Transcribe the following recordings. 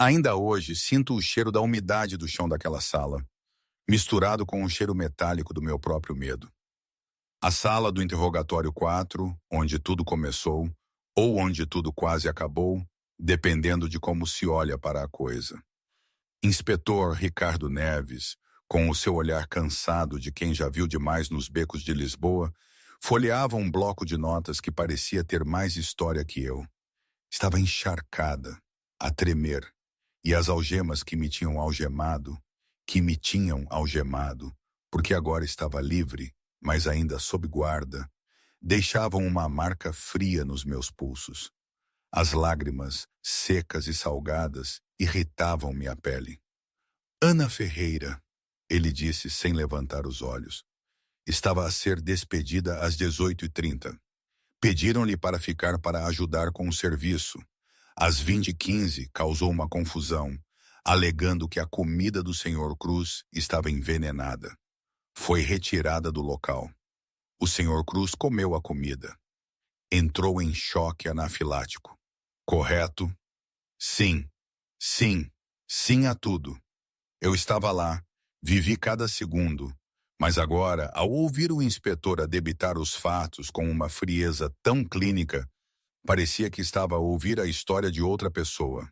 Ainda hoje, sinto o cheiro da umidade do chão daquela sala, misturado com o cheiro metálico do meu próprio medo. A sala do interrogatório 4, onde tudo começou, ou onde tudo quase acabou, dependendo de como se olha para a coisa. Inspetor Ricardo Neves, com o seu olhar cansado de quem já viu demais nos becos de Lisboa, folheava um bloco de notas que parecia ter mais história que eu. Estava encharcada, a tremer, e as algemas que me tinham algemado, porque agora estava livre, mas ainda sob guarda, deixavam uma marca fria nos meus pulsos. As lágrimas, secas e salgadas, irritavam-me a pele. Ana Ferreira, ele disse sem levantar os olhos. Estava a ser despedida às 18h30. Pediram-lhe para ficar para ajudar com o serviço. Às 20h15 causou uma confusão, alegando que a comida do Sr. Cruz estava envenenada. Foi retirada do local. O Sr. Cruz comeu a comida. Entrou em choque anafilático. Correto? Sim, sim, sim a tudo. Eu estava lá, vivi cada segundo, mas agora, ao ouvir o inspetor a debitar os fatos com uma frieza tão clínica, parecia que estava a ouvir a história de outra pessoa.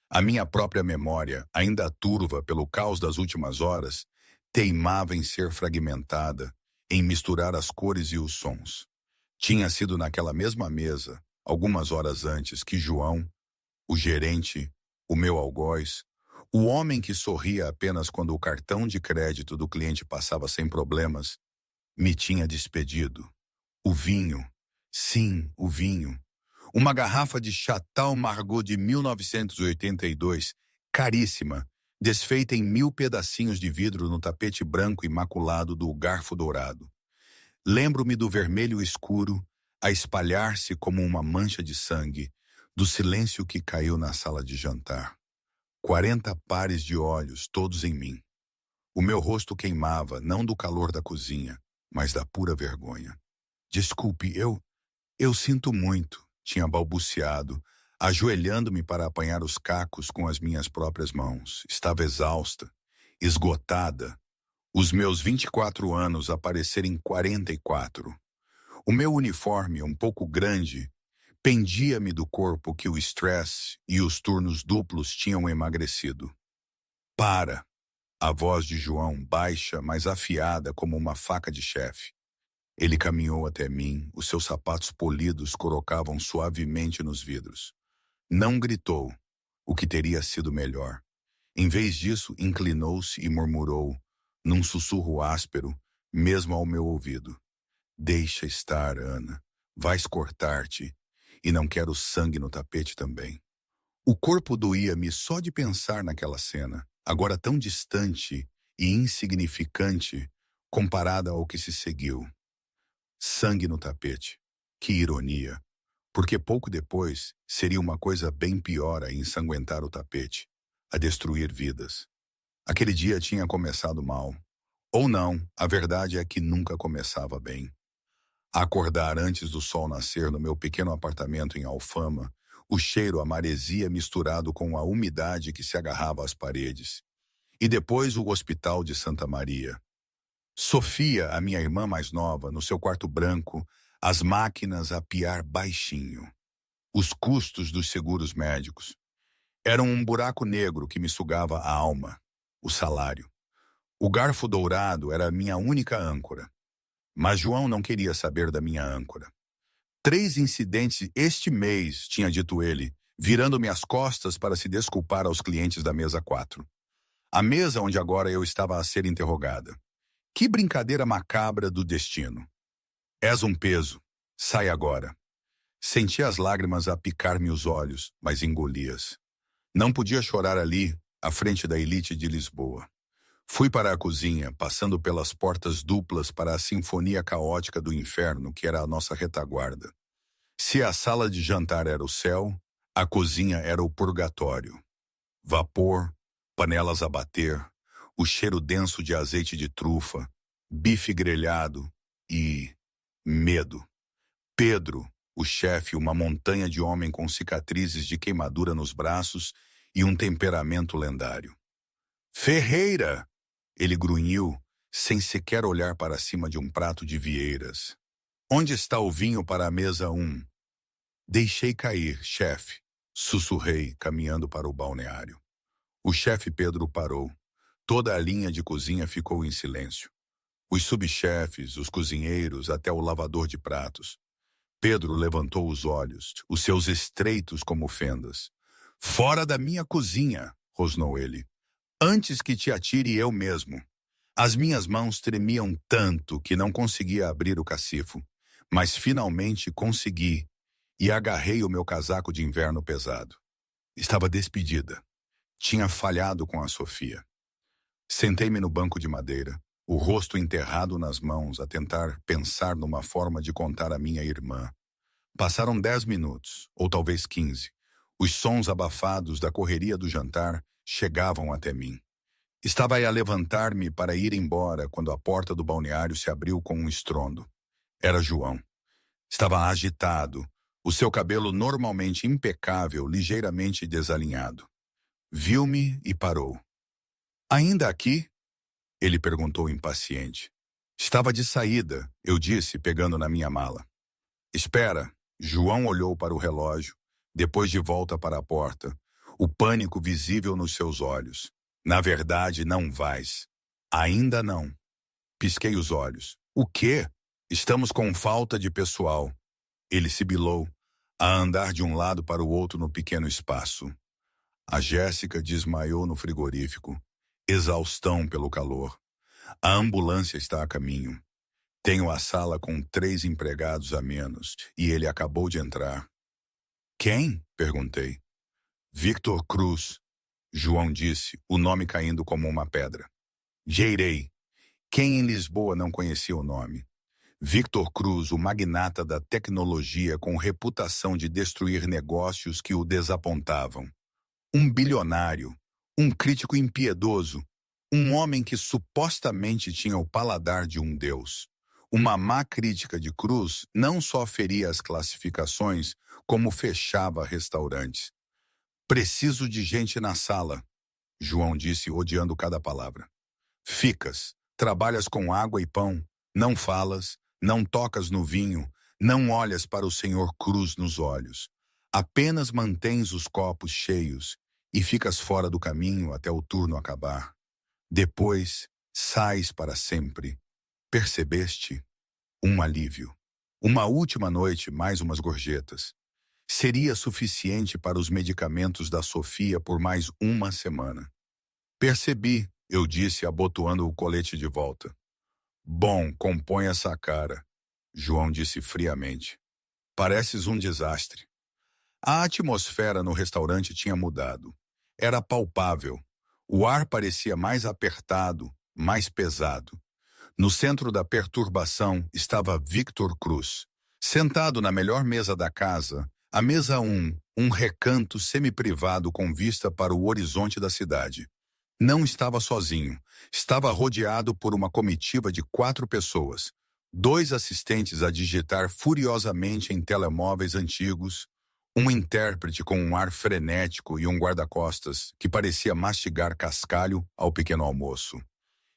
A minha própria memória, ainda turva pelo caos das últimas horas, teimava em ser fragmentada, em misturar as cores e os sons. Tinha sido naquela mesma mesa, algumas horas antes, que João, o gerente, o meu algoz, o homem que sorria apenas quando o cartão de crédito do cliente passava sem problemas, me tinha despedido. O vinho, sim, o vinho. Uma garrafa de Chateau Margaux de 1982, caríssima, desfeita em 1000 pedacinhos de vidro no tapete branco imaculado do garfo dourado. Lembro-me do vermelho escuro a espalhar-se como uma mancha de sangue, do silêncio que caiu na sala de jantar. 40 pares de olhos, todos em mim. O meu rosto queimava, não do calor da cozinha, mas da pura vergonha. Desculpe, eu sinto muito, tinha balbuciado, ajoelhando-me para apanhar os cacos com as minhas próprias mãos. Estava exausta, esgotada. Os meus 24 anos aparecerem 44. O meu uniforme, um pouco grande, pendia-me do corpo que o estresse e os turnos duplos tinham emagrecido. Para! A voz de João, baixa, mas afiada como uma faca de chefe. Ele caminhou até mim, os seus sapatos polidos colocavam suavemente nos vidros. Não gritou, o que teria sido melhor. Em vez disso, inclinou-se e murmurou, num sussurro áspero, mesmo ao meu ouvido. Deixa estar, Ana. Vais cortar-te. E não quero sangue no tapete também. O corpo doía-me só de pensar naquela cena, agora tão distante e insignificante comparada ao que se seguiu. Sangue no tapete. Que ironia. Porque pouco depois seria uma coisa bem pior a ensanguentar o tapete, a destruir vidas. Aquele dia tinha começado mal. Ou não, a verdade é que nunca começava bem. A acordar antes do sol nascer no meu pequeno apartamento em Alfama, o cheiro a maresia misturado com a umidade que se agarrava às paredes. E depois o hospital de Santa Maria. Sofia, a minha irmã mais nova, no seu quarto branco, as máquinas a piar baixinho. Os custos dos seguros médicos. Eram um buraco negro que me sugava a alma, o salário. O garfo dourado era a minha única âncora. Mas João não queria saber da minha âncora. 3 incidentes este mês, tinha dito ele, virando-me as costas para se desculpar aos clientes da mesa 4. A mesa onde agora eu estava a ser interrogada. Que brincadeira macabra do destino. És um peso. Sai agora. Senti as lágrimas a picar-me os olhos, mas engoli-as. Não podia chorar ali, à frente da elite de Lisboa. Fui para a cozinha, passando pelas portas duplas para a sinfonia caótica do inferno que era a nossa retaguarda. Se a sala de jantar era o céu, a cozinha era o purgatório. Vapor, panelas a bater, o cheiro denso de azeite de trufa, bife grelhado e medo. Pedro, o chefe, uma montanha de homem com cicatrizes de queimadura nos braços e um temperamento lendário. Ferreira! Ele grunhiu, sem sequer olhar para cima de um prato de vieiras. Onde está o vinho para a mesa 1? Deixei cair, chefe, sussurrei, caminhando para o balneário. O chefe Pedro parou. Toda a linha de cozinha ficou em silêncio. Os subchefes, os cozinheiros, até o lavador de pratos. Pedro levantou os olhos, os seus estreitos como fendas. Fora da minha cozinha, rosnou ele. Antes que te atire eu mesmo. As minhas mãos tremiam tanto que não conseguia abrir o cacifo, mas finalmente consegui e agarrei o meu casaco de inverno pesado. Estava despedida. Tinha falhado com a Sofia. Sentei-me no banco de madeira, o rosto enterrado nas mãos, a tentar pensar numa forma de contar à minha irmã. Passaram 10 minutos, ou talvez 15. Os sons abafados da correria do jantar chegavam até mim. Estava a levantar-me para ir embora quando a porta do balneário se abriu com um estrondo. Era João. Estava agitado, o seu cabelo normalmente impecável, ligeiramente desalinhado. Viu-me e parou. Ainda aqui? Ele perguntou impaciente. Estava de saída, eu disse, pegando na minha mala. Espera. João olhou para o relógio, depois de volta para a porta, o pânico visível nos seus olhos. Na verdade, não vais. Ainda não. Pisquei os olhos. O quê? Estamos com falta de pessoal. Ele sibilou, a andar de um lado para o outro no pequeno espaço. A Jéssica desmaiou no frigorífico. Exaustão pelo calor. A ambulância está a caminho. Tenho a sala com 3 empregados a menos, e ele acabou de entrar. Quem? Perguntei. Victor Cruz, João disse, o nome caindo como uma pedra. Geirei. Quem em Lisboa não conhecia o nome? Victor Cruz, o magnata da tecnologia com reputação de destruir negócios que o desapontavam. Um bilionário, um crítico impiedoso, um homem que supostamente tinha o paladar de um deus. Uma má crítica de Cruz não só feria as classificações, como fechava restaurantes. Preciso de gente na sala, João disse, odiando cada palavra. Ficas, trabalhas com água e pão, não falas, não tocas no vinho, não olhas para o Senhor Cruz nos olhos. Apenas mantens os copos cheios e ficas fora do caminho até o turno acabar. Depois, sais para sempre. Percebeste? Um alívio. Uma última noite, mais umas gorjetas. Seria suficiente para os medicamentos da Sofia por mais uma semana. Percebi, eu disse, abotoando o colete de volta. Bom, compõe essa cara, João disse friamente. Pareces um desastre. A atmosfera no restaurante tinha mudado. Era palpável. O ar parecia mais apertado, mais pesado. No centro da perturbação estava Victor Cruz, sentado na melhor mesa da casa, a mesa 1, um recanto semi-privado com vista para o horizonte da cidade. Não estava sozinho, estava rodeado por uma comitiva de 4 pessoas, 2 assistentes a digitar furiosamente em telemóveis antigos, um intérprete com um ar frenético e um guarda-costas que parecia mastigar cascalho ao pequeno almoço.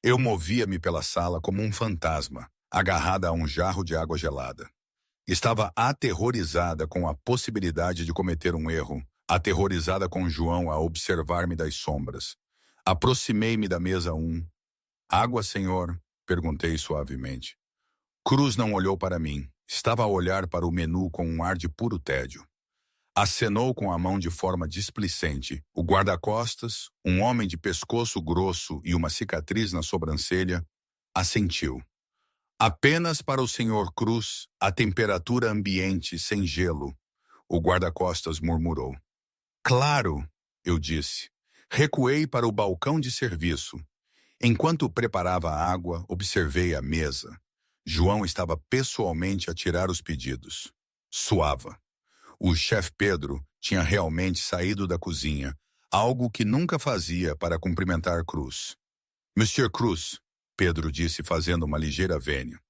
Eu movia-me pela sala como um fantasma, agarrada a um jarro de água gelada. Estava aterrorizada com a possibilidade de cometer um erro, aterrorizada com João a observar-me das sombras. Aproximei-me da mesa 1. Água, senhor? Perguntei suavemente. Cruz não olhou para mim. Estava a olhar para o menu com um ar de puro tédio. Acenou com a mão de forma displicente. O guarda-costas, um homem de pescoço grosso e uma cicatriz na sobrancelha, assentiu. Apenas para o senhor Cruz, a temperatura ambiente sem gelo, o guarda-costas murmurou. Claro, eu disse. Recuei para o balcão de serviço. Enquanto preparava a água, observei a mesa. João estava pessoalmente a tirar os pedidos. Suava. O chefe Pedro tinha realmente saído da cozinha, algo que nunca fazia para cumprimentar Cruz. Monsieur Cruz, Pedro disse fazendo uma ligeira vênia.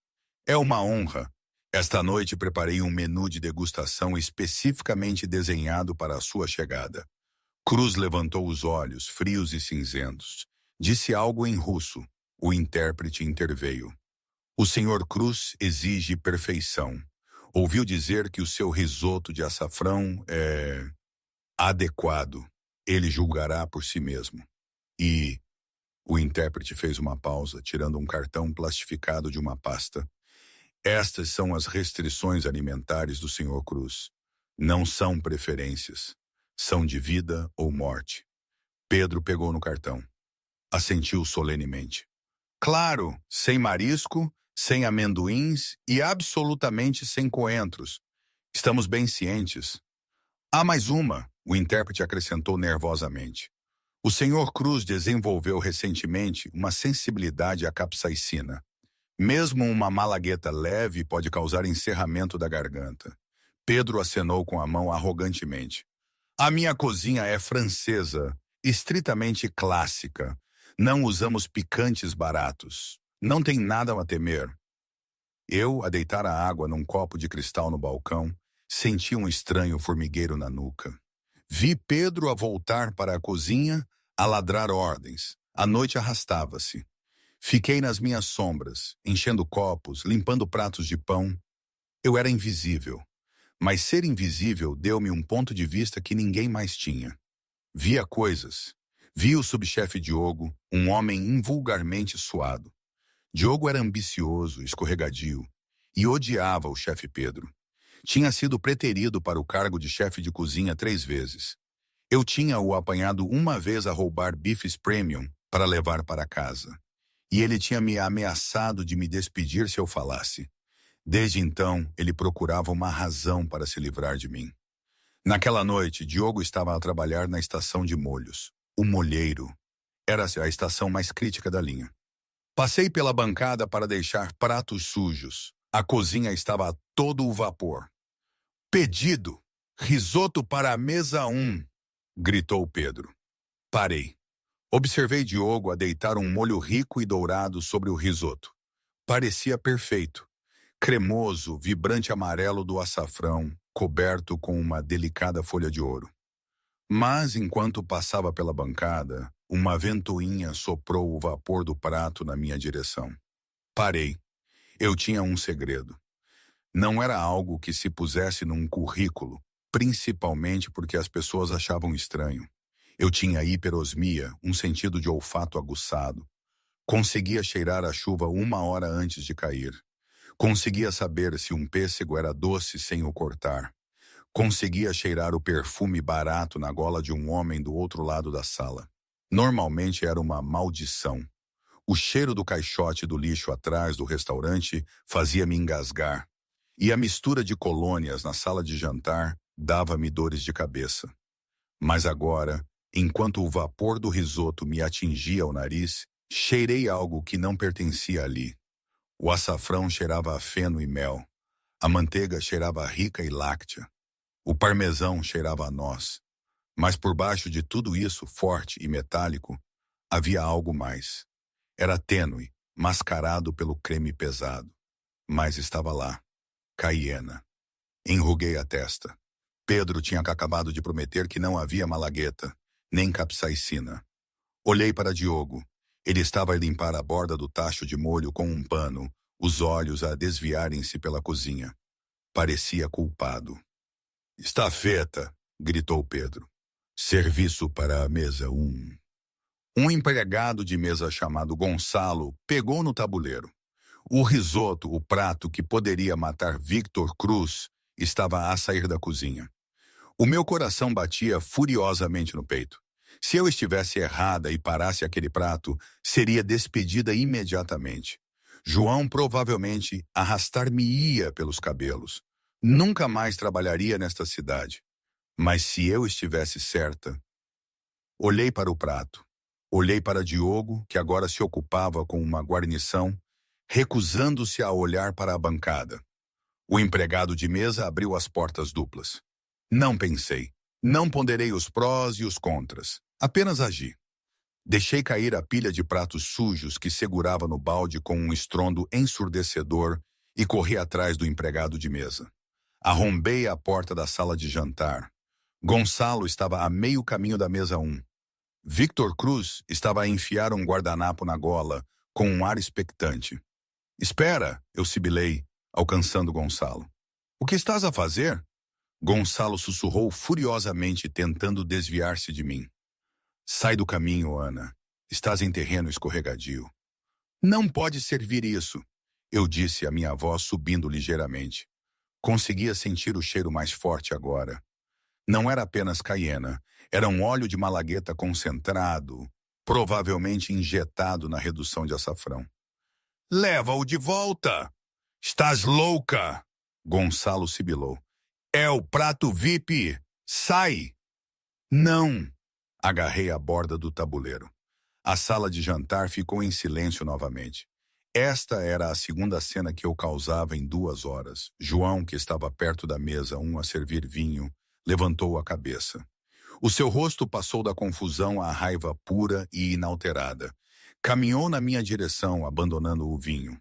É uma honra. Esta noite preparei um menu de degustação especificamente desenhado para a sua chegada. Cruz levantou os olhos, frios e cinzentos. Disse algo em russo. O intérprete interveio. O senhor Cruz exige perfeição. Ouviu dizer que o seu risoto de açafrão é adequado. Ele julgará por si mesmo. E o intérprete fez uma pausa, tirando um cartão plastificado de uma pasta. Estas são as restrições alimentares do senhor Cruz. Não são preferências. São de vida ou morte. Pedro pegou no cartão. Assentiu solenemente. Claro, sem marisco, sem amendoins e absolutamente sem coentros. Estamos bem cientes. Há mais uma, o intérprete acrescentou nervosamente. O senhor Cruz desenvolveu recentemente uma sensibilidade à capsaicina. Mesmo uma malagueta leve pode causar encerramento da garganta. Pedro acenou com a mão arrogantemente. A minha cozinha é francesa, estritamente clássica. Não usamos picantes baratos. Não tem nada a temer. Eu, a deitar a água num copo de cristal no balcão, senti um estranho formigueiro na nuca. Vi Pedro a voltar para a cozinha, a ladrar ordens. A noite arrastava-se. Fiquei nas minhas sombras, enchendo copos, limpando pratos de pão. Eu era invisível. Mas ser invisível deu-me um ponto de vista que ninguém mais tinha. Via coisas. Vi o subchefe Diogo, um homem invulgarmente suado. Diogo era ambicioso, escorregadio, e odiava o chefe Pedro. Tinha sido preterido para o cargo de chefe de cozinha 3 vezes. Eu tinha-o apanhado uma vez a roubar bifes premium para levar para casa. E ele tinha me ameaçado de me despedir se eu falasse. Desde então, ele procurava uma razão para se livrar de mim. Naquela noite, Diogo estava a trabalhar na estação de molhos. O molheiro. Era a estação mais crítica da linha. Passei pela bancada para deixar pratos sujos. A cozinha estava a todo o vapor. Pedido! Risoto para a mesa 1! Gritou Pedro. Parei. Observei Diogo a deitar um molho rico e dourado sobre o risoto. Parecia perfeito. Cremoso, vibrante amarelo do açafrão, coberto com uma delicada folha de ouro. Mas, enquanto passava pela bancada, uma ventoinha soprou o vapor do prato na minha direção. Parei. Eu tinha um segredo. Não era algo que se pusesse num currículo, principalmente porque as pessoas achavam estranho. Eu tinha hiperosmia, um sentido de olfato aguçado. Conseguia cheirar a chuva 1 hora antes de cair. Conseguia saber se um pêssego era doce sem o cortar. Conseguia cheirar o perfume barato na gola de um homem do outro lado da sala. Normalmente era uma maldição. O cheiro do caixote do lixo atrás do restaurante fazia-me engasgar. E a mistura de colônias na sala de jantar dava-me dores de cabeça. Mas agora, enquanto o vapor do risoto me atingia o nariz, cheirei algo que não pertencia ali. O açafrão cheirava a feno e mel. A manteiga cheirava rica e láctea. O parmesão cheirava a noz. Mas por baixo de tudo isso, forte e metálico, havia algo mais. Era tênue, mascarado pelo creme pesado. Mas estava lá. Caiena. Enruguei a testa. Pedro tinha acabado de prometer que não havia malagueta, nem capsaicina. Olhei para Diogo. Ele estava a limpar a borda do tacho de molho com um pano, os olhos a desviarem-se pela cozinha. Parecia culpado. Estafeta, gritou Pedro. Serviço para a mesa 1. Um empregado de mesa chamado Gonçalo pegou no tabuleiro. O risoto, o prato que poderia matar Victor Cruz, estava a sair da cozinha. O meu coração batia furiosamente no peito. Se eu estivesse errada e parasse aquele prato, seria despedida imediatamente. João provavelmente arrastar-me-ia pelos cabelos. Nunca mais trabalharia nesta cidade. Mas se eu estivesse certa... Olhei para o prato. Olhei para Diogo, que agora se ocupava com uma guarnição, recusando-se a olhar para a bancada. O empregado de mesa abriu as portas duplas. Não pensei. Não ponderei os prós e os contras. Apenas agi. Deixei cair a pilha de pratos sujos que segurava no balde com um estrondo ensurdecedor e corri atrás do empregado de mesa. Arrombei a porta da sala de jantar. Gonçalo estava a meio caminho da mesa 1. Victor Cruz estava a enfiar um guardanapo na gola, com um ar expectante. Espera, eu sibilei, alcançando Gonçalo. O que estás a fazer? Gonçalo sussurrou furiosamente, tentando desviar-se de mim. Sai do caminho, Ana. Estás em terreno escorregadio. Não pode servir isso, eu disse, a minha voz subindo ligeiramente. Conseguia sentir o cheiro mais forte agora. Não era apenas caiena, era um óleo de malagueta concentrado, provavelmente injetado na redução de açafrão. Leva-o de volta! Estás louca! Gonçalo sibilou. É o prato VIP! Sai! Não! Agarrei a borda do tabuleiro. A sala de jantar ficou em silêncio novamente. Esta era a segunda cena que eu causava em 2 horas. João, que estava perto da mesa 1 a servir vinho, levantou a cabeça. O seu rosto passou da confusão à raiva pura e inalterada. Caminhou na minha direção, abandonando o vinho.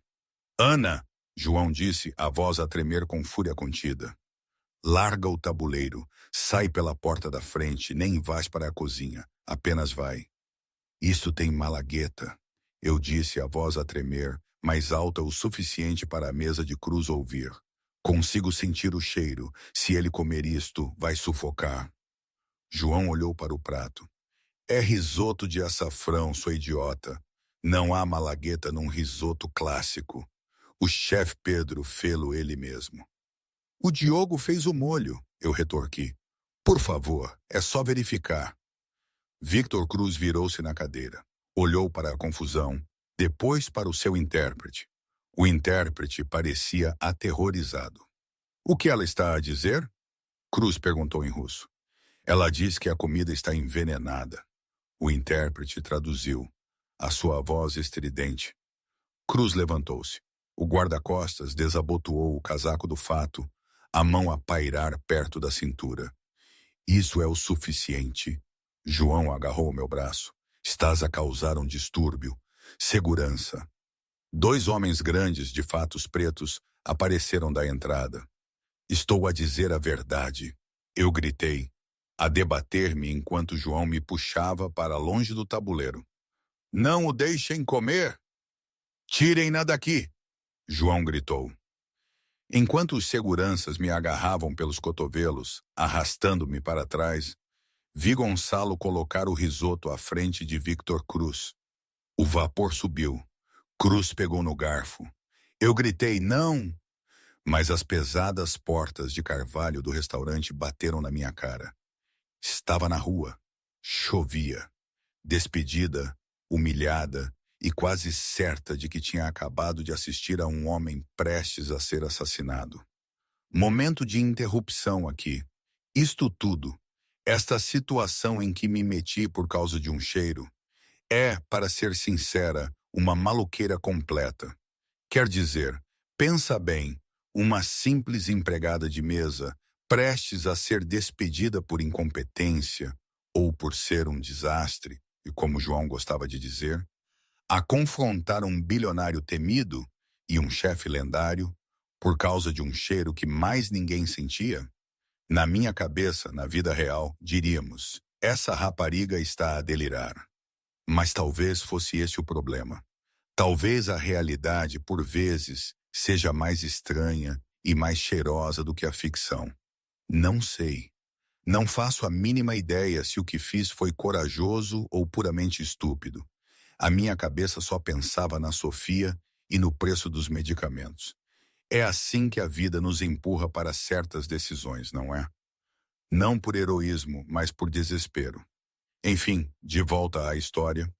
Ana, João disse, a voz a tremer com fúria contida. Larga o tabuleiro, sai pela porta da frente, nem vais para a cozinha, apenas vai. Isso tem malagueta, eu disse, a voz a tremer, mais alta o suficiente para a mesa de Cruz ouvir. Consigo sentir o cheiro. Se ele comer isto, vai sufocar. João olhou para o prato. É risoto de açafrão, sua idiota. Não há malagueta num risoto clássico. O chefe Pedro fê-lo ele mesmo. O Diogo fez o molho, eu retorqui. Por favor, é só verificar. Victor Cruz virou-se na cadeira. Olhou para a confusão, depois para o seu intérprete. O intérprete parecia aterrorizado. O que ela está a dizer? Cruz perguntou em russo. Ela diz que a comida está envenenada. O intérprete traduziu, a sua voz estridente. Cruz levantou-se. O guarda-costas desabotoou o casaco do fato, a mão a pairar perto da cintura. Isso é o suficiente. João agarrou meu braço. Estás a causar um distúrbio. Segurança. 2 homens grandes de fatos pretos apareceram da entrada. Estou a dizer a verdade. Eu gritei, a debater-me enquanto João me puxava para longe do tabuleiro. Não o deixem comer! Tirem-na daqui! João gritou. Enquanto os seguranças me agarravam pelos cotovelos, arrastando-me para trás, vi Gonçalo colocar o risoto à frente de Victor Cruz. O vapor subiu. Cruz pegou no garfo. Eu gritei, não! Mas as pesadas portas de carvalho do restaurante bateram na minha cara. Estava na rua. Chovia. Despedida, humilhada e quase certa de que tinha acabado de assistir a um homem prestes a ser assassinado. Momento de interrupção aqui. Isto tudo, esta situação em que me meti por causa de um cheiro, é, para ser sincera, uma maluqueira completa. Quer dizer, pensa bem, uma simples empregada de mesa, prestes a ser despedida por incompetência ou por ser um desastre, e como João gostava de dizer, a confrontar um bilionário temido e um chefe lendário por causa de um cheiro que mais ninguém sentia? Na minha cabeça, na vida real, diríamos, essa rapariga está a delirar. Mas talvez fosse esse o problema. Talvez a realidade, por vezes, seja mais estranha e mais cheirosa do que a ficção. Não sei. Não faço a mínima ideia se o que fiz foi corajoso ou puramente estúpido. A minha cabeça só pensava na Sofia e no preço dos medicamentos. É assim que a vida nos empurra para certas decisões, não é? Não por heroísmo, mas por desespero. Enfim, de volta à história.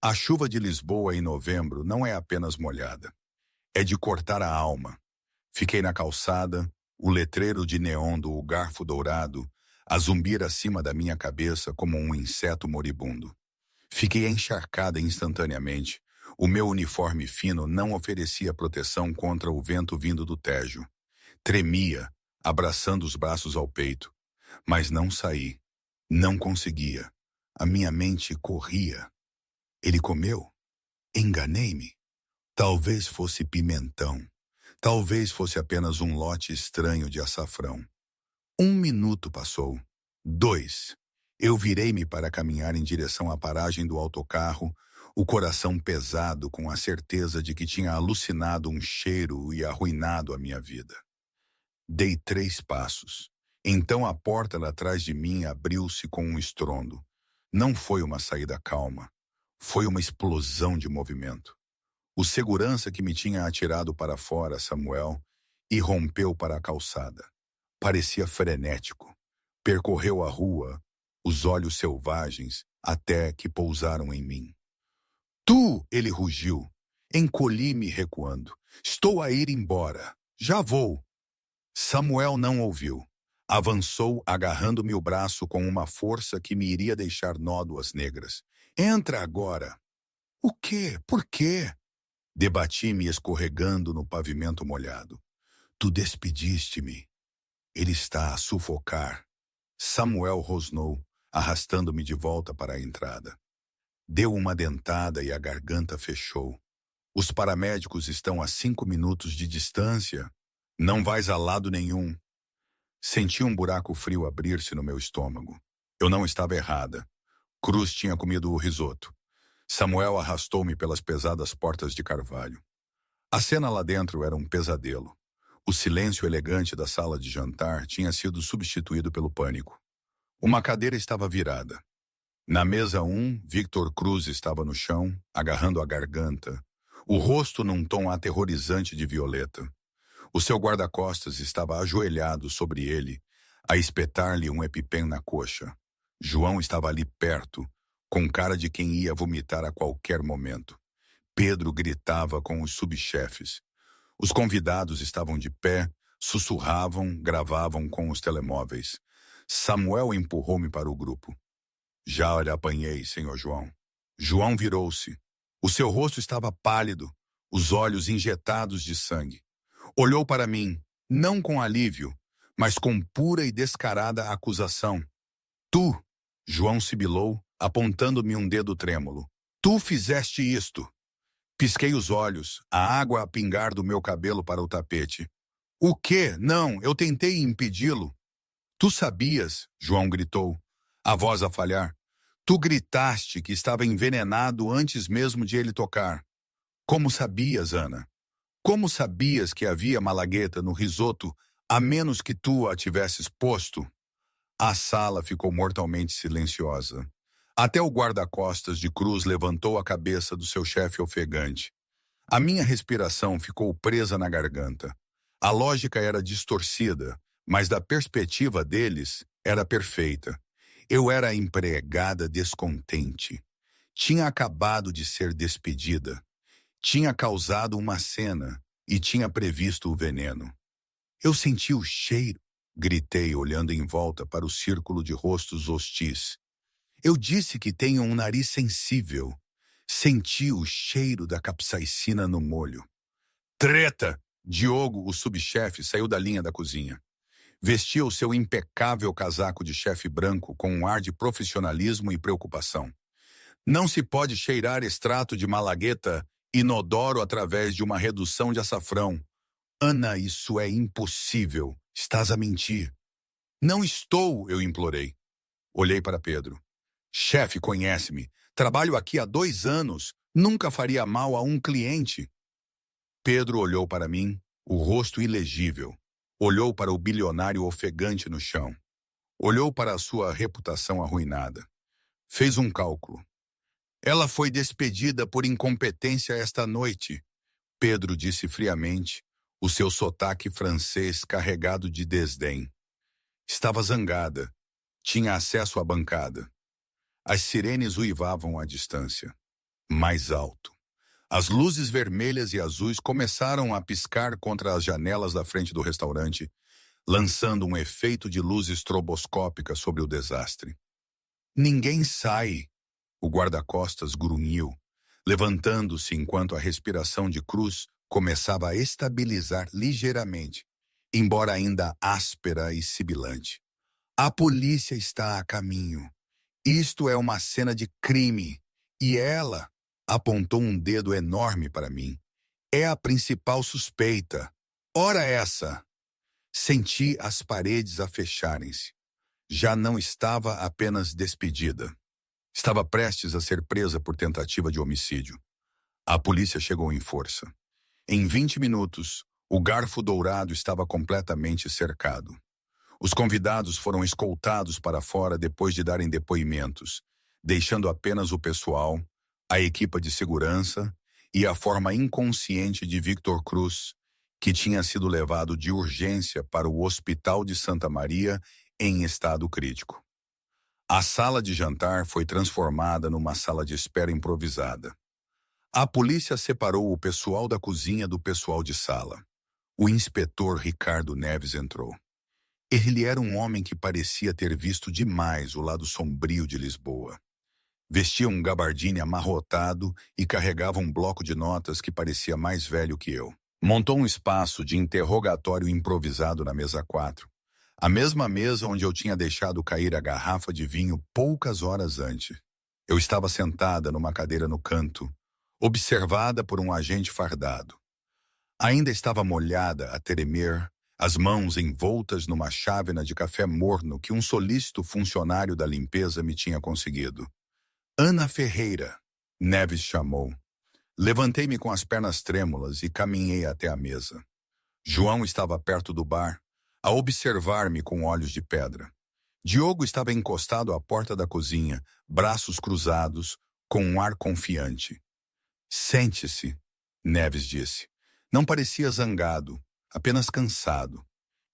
A chuva de Lisboa em novembro não é apenas molhada. É de cortar a alma. Fiquei na calçada, o letreiro de neon do Garfo Dourado a zumbir acima da minha cabeça como um inseto moribundo. Fiquei encharcada instantaneamente. O meu uniforme fino não oferecia proteção contra o vento vindo do Tejo. Tremia, abraçando os braços ao peito. Mas não saí. Não conseguia. A minha mente corria. Ele comeu? Enganei-me. Talvez fosse pimentão. Talvez fosse apenas um lote estranho de açafrão. 1 minuto passou. 2. Eu virei-me para caminhar em direção à paragem do autocarro, o coração pesado com a certeza de que tinha alucinado um cheiro e arruinado a minha vida. Dei 3 passos. Então a porta lá atrás de mim abriu-se com um estrondo. Não foi uma saída calma. Foi uma explosão de movimento. O segurança que me tinha atirado para fora, Samuel, irrompeu para a calçada. Parecia frenético. Percorreu a rua, os olhos selvagens, até que pousaram em mim. Tu, ele rugiu. Encolhi-me recuando. Estou a ir embora. Já vou. Samuel não ouviu. Avançou, agarrando-me o braço com uma força que me iria deixar nódoas negras. Entra agora. O quê? Por quê? Debati-me escorregando no pavimento molhado. Tu despediste-me. Ele está a sufocar. Samuel rosnou, arrastando-me de volta para a entrada. Deu uma dentada e a garganta fechou. Os paramédicos estão a 5 minutos de distância. Não vais a lado nenhum. Senti um buraco frio abrir-se no meu estômago. Eu não estava errada. Cruz tinha comido o risoto. Samuel arrastou-me pelas pesadas portas de carvalho. A cena lá dentro era um pesadelo. O silêncio elegante da sala de jantar tinha sido substituído pelo pânico. Uma cadeira estava virada. Na mesa 1, Victor Cruz estava no chão, agarrando a garganta, o rosto num tom aterrorizante de violeta. O seu guarda-costas estava ajoelhado sobre ele, a espetar-lhe um EpiPen na coxa. João estava ali perto, com cara de quem ia vomitar a qualquer momento. Pedro gritava com os subchefes. Os convidados estavam de pé, sussurravam, gravavam com os telemóveis. Samuel empurrou-me para o grupo. Já lhe apanhei, senhor João. João virou-se. O seu rosto estava pálido, os olhos injetados de sangue. Olhou para mim, não com alívio, mas com pura e descarada acusação. Tu, João sibilou, apontando-me um dedo trêmulo. Tu fizeste isto. Pisquei os olhos, a água a pingar do meu cabelo para o tapete. O quê? Não, eu tentei impedi-lo. Tu sabias, João gritou, a voz a falhar. Tu gritaste que estava envenenado antes mesmo de ele tocar. Como sabias, Ana? Como sabias que havia malagueta no risoto, a menos que tu a tivesses posto? A sala ficou mortalmente silenciosa. Até o guarda-costas de Cruz levantou a cabeça do seu chefe ofegante. A minha respiração ficou presa na garganta. A lógica era distorcida, mas da perspectiva deles, era perfeita. Eu era a empregada descontente. Tinha acabado de ser despedida. Tinha causado uma cena e tinha previsto o veneno. Eu senti o cheiro, gritei olhando em volta para o círculo de rostos hostis. Eu disse que tenho um nariz sensível. Senti o cheiro da capsaicina no molho. Treta! Diogo, o subchefe, saiu da linha da cozinha. Vestia o seu impecável casaco de chefe branco com um ar de profissionalismo e preocupação. Não se pode cheirar extrato de malagueta inodoro através de uma redução de açafrão. Ana, isso é impossível. Estás a mentir. Não estou, eu implorei. Olhei para Pedro. Chefe, conhece-me. Trabalho aqui há 2 anos. Nunca faria mal a um cliente. Pedro olhou para mim, o rosto ilegível. Olhou para o bilionário ofegante no chão. Olhou para a sua reputação arruinada. Fez um cálculo. Ela foi despedida por incompetência esta noite, Pedro disse friamente, o seu sotaque francês carregado de desdém. Estava zangada. Tinha acesso à bancada. As sirenes uivavam à distância. Mais alto. As luzes vermelhas e azuis começaram a piscar contra as janelas da frente do restaurante, lançando um efeito de luz estroboscópica sobre o desastre. Ninguém sai, o guarda-costas grunhiu, levantando-se enquanto a respiração de Cruz começava a estabilizar ligeiramente, embora ainda áspera e sibilante. A polícia está a caminho. Isto é uma cena de crime, e ela apontou um dedo enorme para mim. É a principal suspeita. Ora essa! Senti as paredes a fecharem-se. já não estava apenas despedida. Estava prestes a ser presa por tentativa de homicídio. A polícia chegou em força. Em 20 minutos, o Garfo Dourado estava completamente cercado. Os convidados foram escoltados para fora depois de darem depoimentos, deixando apenas o pessoal, a equipa de segurança e a forma inconsciente de Victor Cruz, que tinha sido levado de urgência para o Hospital de Santa Maria em estado crítico. A sala de jantar foi transformada numa sala de espera improvisada. A polícia separou o pessoal da cozinha do pessoal de sala. O inspetor Ricardo Neves entrou. Ele era um homem que parecia ter visto demais o lado sombrio de Lisboa. Vestia um gabardine amarrotado e carregava um bloco de notas que parecia mais velho que eu. Montou um espaço de interrogatório improvisado na mesa 4, a mesma mesa onde eu tinha deixado cair a garrafa de vinho poucas horas antes. Eu estava sentada numa cadeira no canto, observada por um agente fardado. Ainda estava molhada a tremer, as mãos envoltas numa chávena de café morno que um solícito funcionário da limpeza me tinha conseguido. Ana Ferreira, Neves chamou. Levantei-me com as pernas trêmulas e caminhei até a mesa. João estava perto do bar, a observar-me com olhos de pedra. Diogo estava encostado à porta da cozinha, braços cruzados, com um ar confiante. Sente-se, Neves disse. Não parecia zangado, apenas cansado.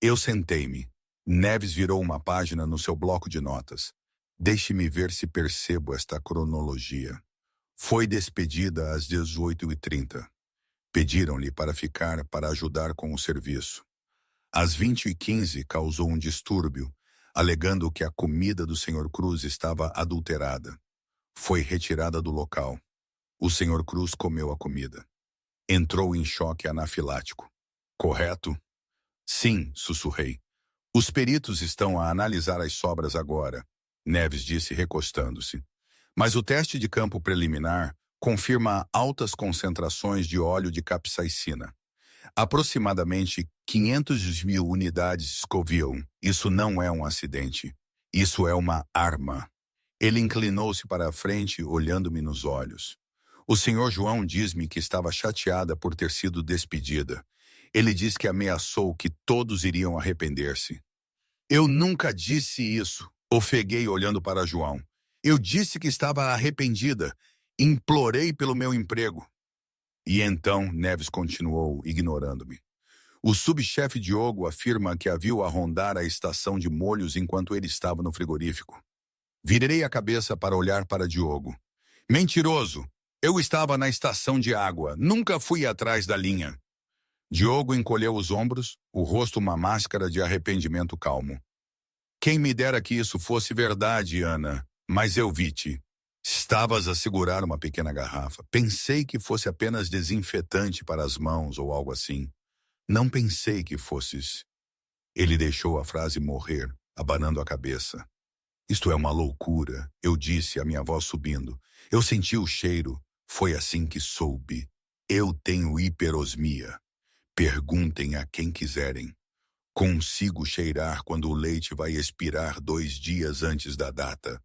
Eu sentei-me. Neves virou uma página no seu bloco de notas. Deixe-me ver se percebo esta cronologia. Foi despedida às 18h30. Pediram-lhe para ficar para ajudar com o serviço. Às 20h15 causou um distúrbio, alegando que a comida do Sr. Cruz estava adulterada. Foi retirada do local. O Sr. Cruz comeu a comida. Entrou em choque anafilático. Correto? Sim, sussurrei. Os peritos estão a analisar as sobras agora, Neves disse recostando-se. Mas o teste de campo preliminar confirma altas concentrações de óleo de capsaicina. Aproximadamente 500.000 unidades Scoville. Isso não é um acidente. Isso é uma arma. Ele inclinou-se para a frente, olhando-me nos olhos. O senhor João diz-me que estava chateada por ter sido despedida. Ele diz que ameaçou que todos iriam arrepender-se. Eu nunca disse isso, ofeguei olhando para João. Eu disse que estava arrependida. Implorei pelo meu emprego. E então Neves continuou, ignorando-me. O subchefe Diogo afirma que a viu a rondar a estação de molhos enquanto ele estava no frigorífico. Virei a cabeça para olhar para Diogo. Mentiroso! Eu estava na estação de água. Nunca fui atrás da linha. Diogo encolheu os ombros, o rosto uma máscara de arrependimento calmo. Quem me dera que isso fosse verdade, Ana. Mas eu vi-te. Estavas a segurar uma pequena garrafa. Pensei que fosse apenas desinfetante para as mãos ou algo assim. Não pensei que fosses... Ele deixou a frase morrer, abanando a cabeça. Isto é uma loucura, eu disse, a minha voz subindo. Eu senti o cheiro. Foi assim que soube. Eu tenho hiperosmia. Perguntem a quem quiserem. Consigo cheirar quando o leite vai expirar 2 dias antes da data.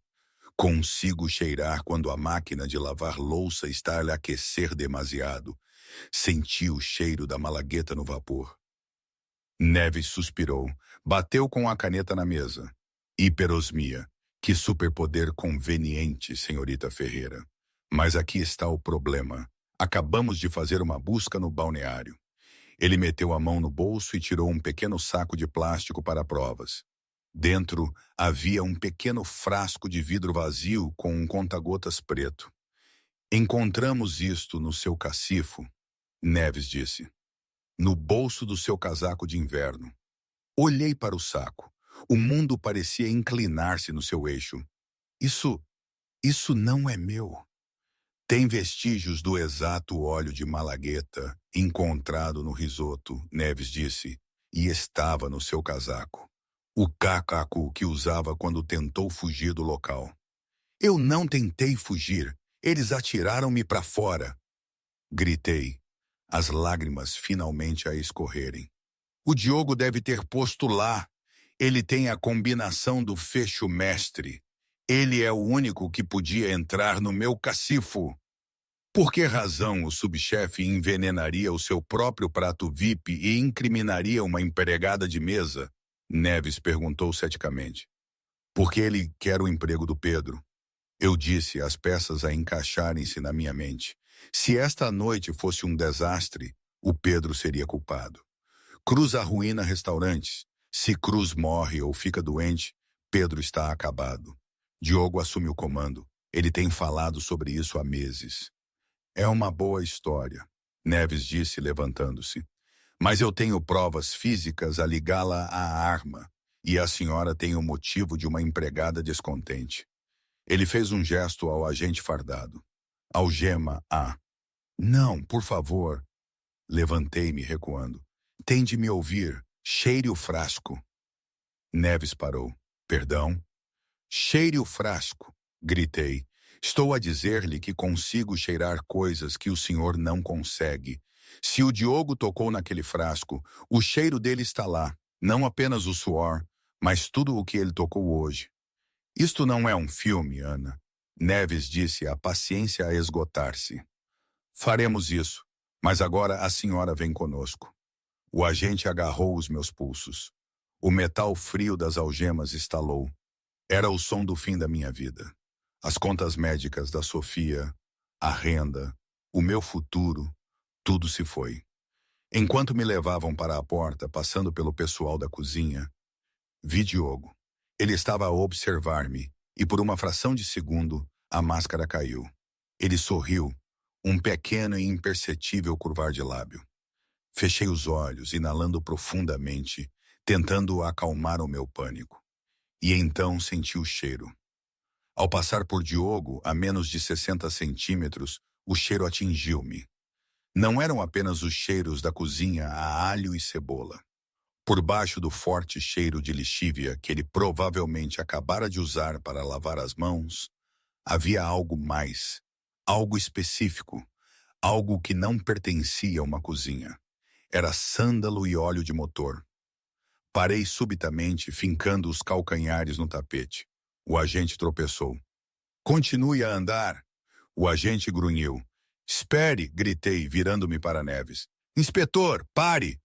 Consigo cheirar quando a máquina de lavar louça está a aquecer demasiado. Senti o cheiro da malagueta no vapor. Neves suspirou, bateu com a caneta na mesa. Hiperosmia. Que superpoder conveniente, senhorita Ferreira. Mas aqui está o problema. Acabamos de fazer uma busca no balneário. Ele meteu a mão no bolso e tirou um pequeno saco de plástico para provas. Dentro havia um pequeno frasco de vidro vazio com um conta-gotas preto. Encontramos isto no seu cacifo, Neves disse. No bolso do seu casaco de inverno. Olhei para o saco. O mundo parecia inclinar-se no seu eixo. Isso não é meu. Tem vestígios do exato óleo de malagueta encontrado no risoto, Neves disse, e estava no seu casaco. O cacaco que usava quando tentou fugir do local. Eu não tentei fugir. Eles atiraram-me para fora. Gritei, as lágrimas finalmente a escorrerem. O Diogo deve ter posto lá. Ele tem a combinação do fecho mestre. Ele é o único que podia entrar no meu cacifo. Por que razão o subchefe envenenaria o seu próprio prato VIP e incriminaria uma empregada de mesa? Neves perguntou ceticamente. Porque ele quer o emprego do Pedro. Eu disse, as peças a encaixarem-se na minha mente. Se esta noite fosse um desastre, o Pedro seria culpado. Cruz arruína restaurantes. Se Cruz morre ou fica doente, Pedro está acabado. Diogo assume o comando. Ele tem falado sobre isso há meses. É uma boa história, Neves disse, levantando-se. Mas eu tenho provas físicas a ligá-la à arma, e a senhora tem o motivo de uma empregada descontente. Ele fez um gesto ao agente fardado. Algema-a. Não, por favor. Levantei-me, recuando. Tem de me ouvir. Cheire o frasco. Neves parou. Perdão? Cheire o frasco, gritei. Estou a dizer-lhe que consigo cheirar coisas que o senhor não consegue. Se o Diogo tocou naquele frasco, o cheiro dele está lá. Não apenas o suor, mas tudo o que ele tocou hoje. Isto não é um filme, Ana. Neves disse, a paciência a esgotar-se. Faremos isso, mas agora a senhora vem conosco. O agente agarrou os meus pulsos. O metal frio das algemas estalou. Era o som do fim da minha vida. As contas médicas da Sofia, a renda, o meu futuro, tudo se foi. Enquanto me levavam para a porta, passando pelo pessoal da cozinha, vi Diogo. Ele estava a observar-me, e por uma fração de segundo, a máscara caiu. Ele sorriu, um pequeno e imperceptível curvar de lábio. Fechei os olhos, inalando profundamente, tentando acalmar o meu pânico. E então senti o cheiro. Ao passar por Diogo, a menos de 60 centímetros, o cheiro atingiu-me. Não eram apenas os cheiros da cozinha a alho e cebola. Por baixo do forte cheiro de lexívia que ele provavelmente acabara de usar para lavar as mãos, havia algo mais, algo específico, algo que não pertencia a uma cozinha. Era sândalo e óleo de motor. Parei subitamente, fincando os calcanhares no tapete. O agente tropeçou. Continue a andar. O agente grunhiu. Espere, gritei, virando-me para Neves. Inspetor, pare!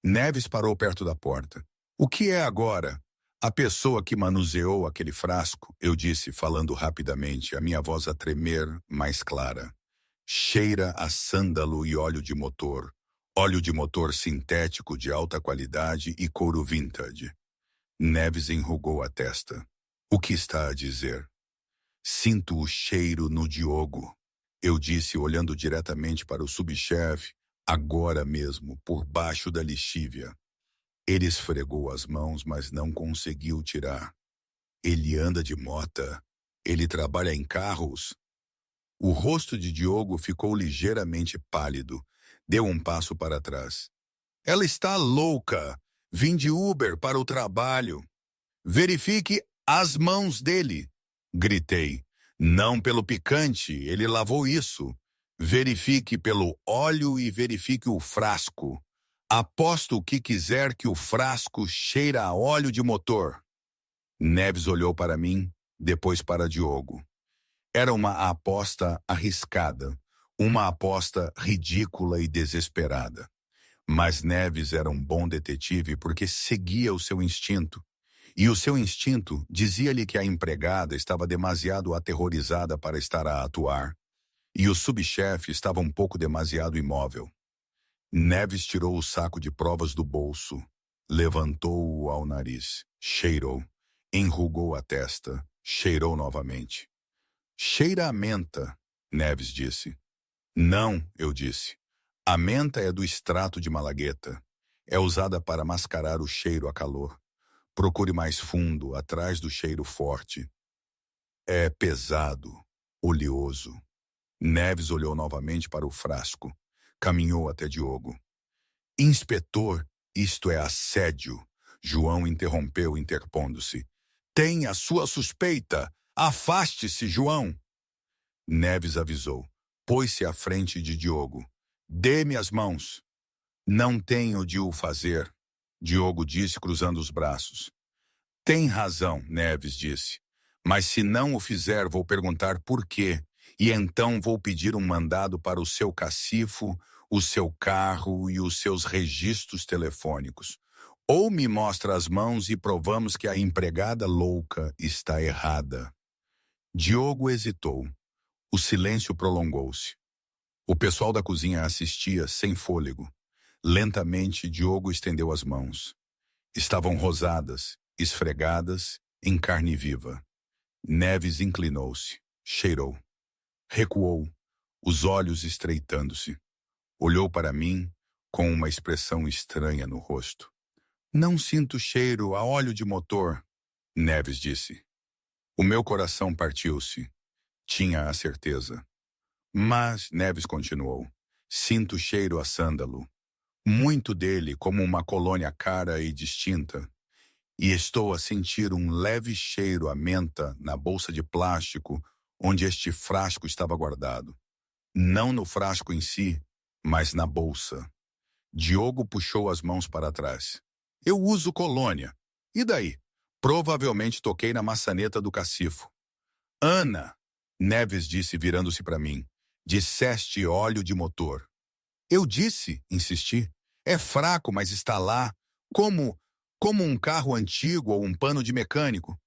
Neves parou perto da porta. O que é agora? A pessoa que manuseou aquele frasco, eu disse, falando rapidamente, a minha voz a tremer, mais clara. Cheira a sândalo e óleo de motor. Óleo de motor sintético de alta qualidade e couro vintage. Neves enrugou a testa. O que está a dizer? Sinto o cheiro no Diogo. Eu disse, olhando diretamente para o subchefe, agora mesmo, por baixo da lexívia. Ele esfregou as mãos, mas não conseguiu tirar. Ele anda de mota. Ele trabalha em carros. O rosto de Diogo ficou ligeiramente pálido. Deu um passo para trás. Ela está louca. Vim de Uber para o trabalho. Verifique as mãos dele. Gritei. Não pelo picante, ele lavou isso. Verifique pelo óleo e verifique o frasco. Aposto o que quiser que o frasco cheira a óleo de motor. Neves olhou para mim, depois para Diogo. Era uma aposta arriscada, uma aposta ridícula e desesperada. Mas Neves era um bom detetive porque seguia o seu instinto. E o seu instinto dizia-lhe que a empregada estava demasiado aterrorizada para estar a atuar. E o subchefe estava um pouco demasiado imóvel. Neves tirou o saco de provas do bolso, levantou-o ao nariz, cheirou, enrugou a testa, cheirou novamente. Cheira a menta, Neves disse. Não, eu disse. A menta é do extrato de malagueta. É usada para mascarar o cheiro a calor. Procure mais fundo, atrás do cheiro forte. É pesado, oleoso. Neves olhou novamente para o frasco. Caminhou até Diogo. Inspetor, isto é assédio. João interrompeu, interpondo-se. Tem a sua suspeita. Afaste-se, João. Neves avisou. Pôs-se à frente de Diogo. Dê-me as mãos. Não tenho de o fazer. Diogo disse, cruzando os braços. Tem razão, Neves disse. Mas se não o fizer, vou perguntar por quê. E então vou pedir um mandado para o seu cacifo, o seu carro e os seus registros telefônicos. Ou me mostra as mãos e provamos que a empregada louca está errada. Diogo hesitou. O silêncio prolongou-se. O pessoal da cozinha assistia sem fôlego. Lentamente, Diogo estendeu as mãos. Estavam rosadas, esfregadas, em carne viva. Neves inclinou-se, cheirou. Recuou, os olhos estreitando-se. Olhou para mim com uma expressão estranha no rosto. Não sinto cheiro a óleo de motor, Neves disse. O meu coração partiu-se. Tinha a certeza. Mas, Neves continuou, sinto cheiro a sândalo. Muito dele como uma colônia cara e distinta. E estou a sentir um leve cheiro a menta na bolsa de plástico onde este frasco estava guardado. Não no frasco em si, mas na bolsa. Diogo puxou as mãos para trás. Eu uso colônia. E daí? Provavelmente toquei na maçaneta do cacifo. Ana, Neves disse virando-se para mim, disseste óleo de motor. Eu disse, insisti. É fraco, mas está lá. Como um carro antigo ou um pano de mecânico.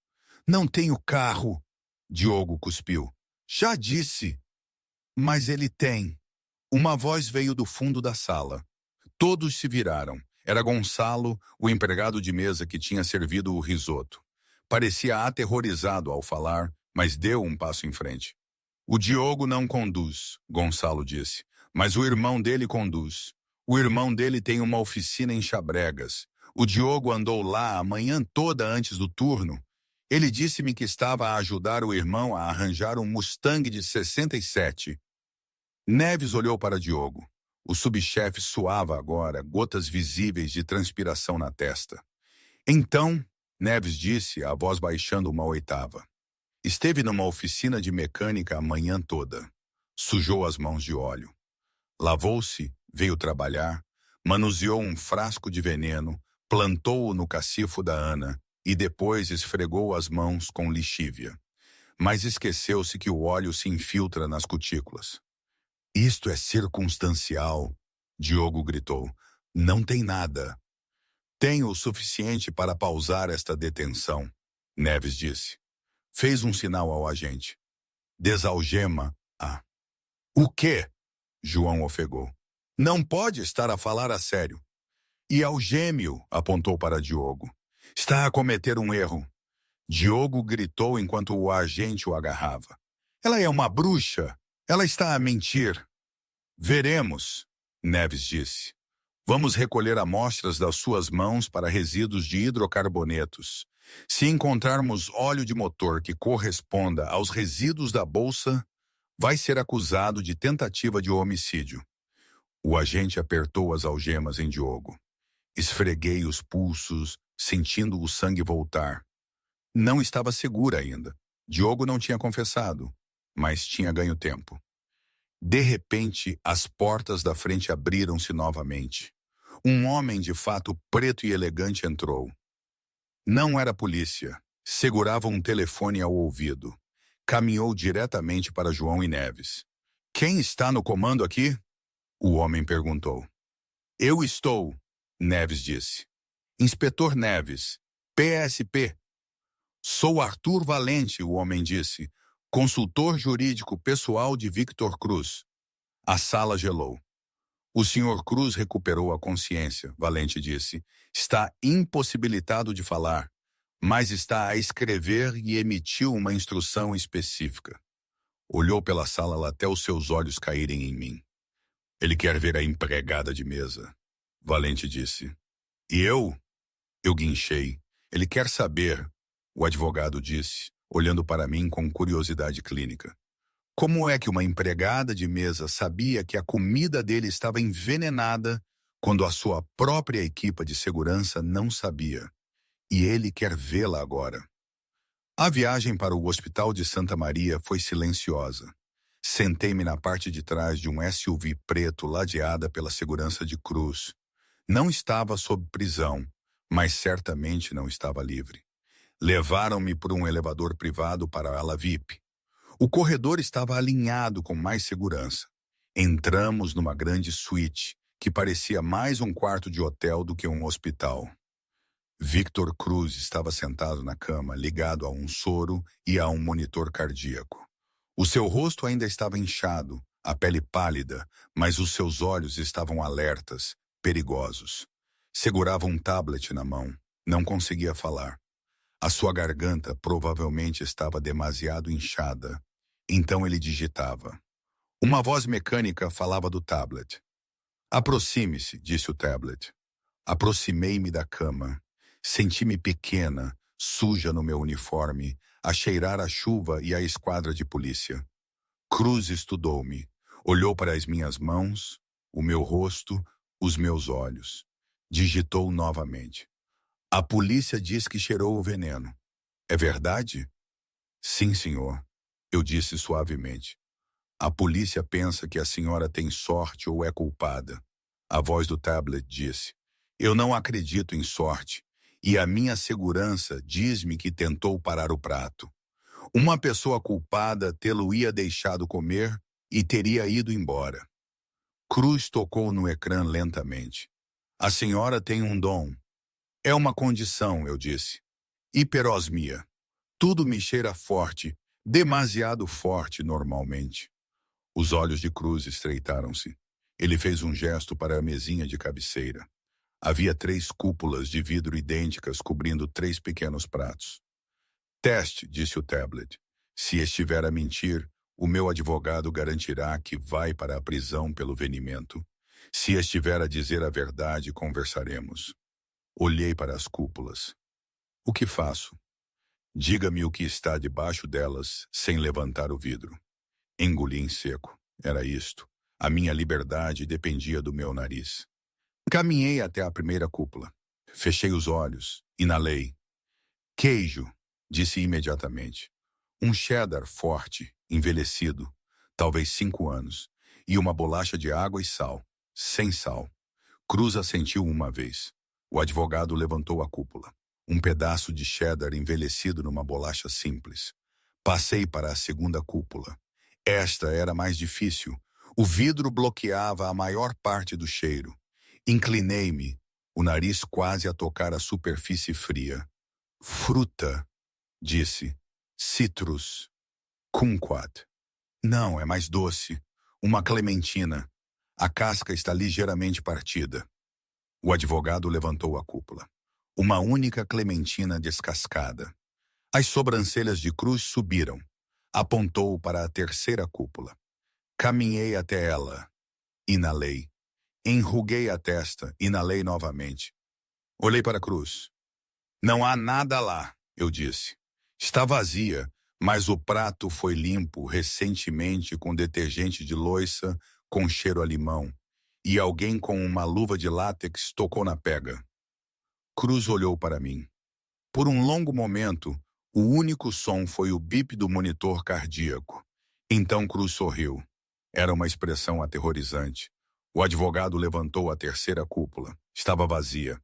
Não tenho carro, Diogo cuspiu. Já disse. Mas ele tem. Uma voz veio do fundo da sala. Todos se viraram. Era Gonçalo, o empregado de mesa que tinha servido o risoto. Parecia aterrorizado ao falar, mas deu um passo em frente. O Diogo não conduz, Gonçalo disse, mas o irmão dele conduz. O irmão dele tem uma oficina em Chabregas. O Diogo andou lá a manhã toda antes do turno. Ele disse-me que estava a ajudar o irmão a arranjar um Mustang de 67. Neves olhou para Diogo. O subchefe suava agora, gotas visíveis de transpiração na testa. Então, Neves disse, a voz baixando uma oitava. Esteve numa oficina de mecânica a manhã toda. Sujou as mãos de óleo. Lavou-se, veio trabalhar, manuseou um frasco de veneno, plantou-o no cacifo da Ana e depois esfregou as mãos com lixívia. Mas esqueceu-se que o óleo se infiltra nas cutículas. Isto é circunstancial, Diogo gritou. Não tem nada. Tenho o suficiente para pausar esta detenção, Neves disse. Fez um sinal ao agente. Desalgema-a. O quê? João ofegou. Não pode estar a falar a sério. E algeme-o, apontou para Diogo. Está a cometer um erro. Diogo gritou enquanto o agente o agarrava. Ela é uma bruxa. Ela está a mentir. Veremos, Neves disse. Vamos recolher amostras das suas mãos para resíduos de hidrocarbonetos. Se encontrarmos óleo de motor que corresponda aos resíduos da bolsa, vai ser acusado de tentativa de homicídio. O agente apertou as algemas em Diogo. Esfreguei os pulsos, sentindo o sangue voltar. Não estava segura ainda. Diogo não tinha confessado, mas tinha ganho tempo. De repente, as portas da frente abriram-se novamente. Um homem de fato preto e elegante entrou. Não era polícia. Segurava um telefone ao ouvido. Caminhou diretamente para João e Neves. Quem está no comando aqui? O homem perguntou. Eu estou, Neves disse. Inspetor Neves, PSP. Sou Arthur Valente, o homem disse. Consultor jurídico pessoal de Victor Cruz. A sala gelou. O senhor Cruz recuperou a consciência, Valente disse. Está impossibilitado de falar, mas está a escrever e emitiu uma instrução específica. Olhou pela sala até os seus olhos caírem em mim. Ele quer ver a empregada de mesa, Valente disse. E eu? Eu guinchei. Ele quer saber, o advogado disse, olhando para mim com curiosidade clínica. Como é que uma empregada de mesa sabia que a comida dele estava envenenada quando a sua própria equipe de segurança não sabia? E ele quer vê-la agora. A viagem para o Hospital de Santa Maria foi silenciosa. Sentei-me na parte de trás de um SUV preto ladeada pela segurança de Cruz. Não estava sob prisão, mas certamente não estava livre. Levaram-me por um elevador privado para a ala VIP. O corredor estava alinhado com mais segurança. Entramos numa grande suíte, que parecia mais um quarto de hotel do que um hospital. Victor Cruz estava sentado na cama, ligado a um soro e a um monitor cardíaco. O seu rosto ainda estava inchado, a pele pálida, mas os seus olhos estavam alertas, perigosos. Segurava um tablet na mão, não conseguia falar. A sua garganta provavelmente estava demasiado inchada, então ele digitava. Uma voz mecânica falava do tablet. Aproxime-se, disse o tablet. Aproximei-me da cama. Senti-me pequena, suja no meu uniforme, a cheirar a chuva e a esquadra de polícia. Cruz estudou-me, olhou para as minhas mãos, o meu rosto, os meus olhos. Digitou novamente. A polícia diz que cheirou o veneno. É verdade? Sim, senhor, eu disse suavemente. A polícia pensa que a senhora tem sorte ou é culpada. A voz do tablet disse. Eu não acredito em sorte, e a minha segurança diz-me que tentou parar o prato. Uma pessoa culpada tê-lo-ia deixado comer e teria ido embora. Cruz tocou no ecrã lentamente. A senhora tem um dom. É uma condição, eu disse. Hiperosmia. Tudo me cheira forte, demasiado forte normalmente. Os olhos de Cruz estreitaram-se. Ele fez um gesto para a mesinha de cabeceira. Havia 3 cúpulas de vidro idênticas cobrindo 3 pequenos pratos. Teste, disse o tablet. Se estiver a mentir, o meu advogado garantirá que vai para a prisão pelo venimento. Se estiver a dizer a verdade, conversaremos. Olhei para as cúpulas. O que faço? Diga-me o que está debaixo delas, sem levantar o vidro. Engoli em seco. Era isto. A minha liberdade dependia do meu nariz. Caminhei até a primeira cúpula. Fechei os olhos. Inalei. Queijo, disse imediatamente. Um cheddar forte, envelhecido, talvez 5 anos, e uma bolacha de água e sal, sem sal. Cruz assentiu uma vez. O advogado levantou a cúpula. Um pedaço de cheddar envelhecido numa bolacha simples. Passei para a segunda cúpula. Esta era mais difícil. O vidro bloqueava a maior parte do cheiro. Inclinei-me, o nariz quase a tocar a superfície fria. Fruta, disse. Citrus. Kumquat. Não, é mais doce. Uma clementina. A casca está ligeiramente partida. O advogado levantou a cúpula. Uma única clementina descascada. As sobrancelhas de Cruz subiram. Apontou para a terceira cúpula. Caminhei até ela. Inalei. Enruguei a testa. Inalei novamente. Olhei para Cruz. Não há nada lá, eu disse. Está vazia, mas o prato foi limpo recentemente com detergente de louça com cheiro a limão, e alguém com uma luva de látex tocou na pega. Cruz olhou para mim. Por um longo momento, o único som foi o bip do monitor cardíaco. Então Cruz sorriu. Era uma expressão aterrorizante. O advogado levantou a terceira cúpula. Estava vazia.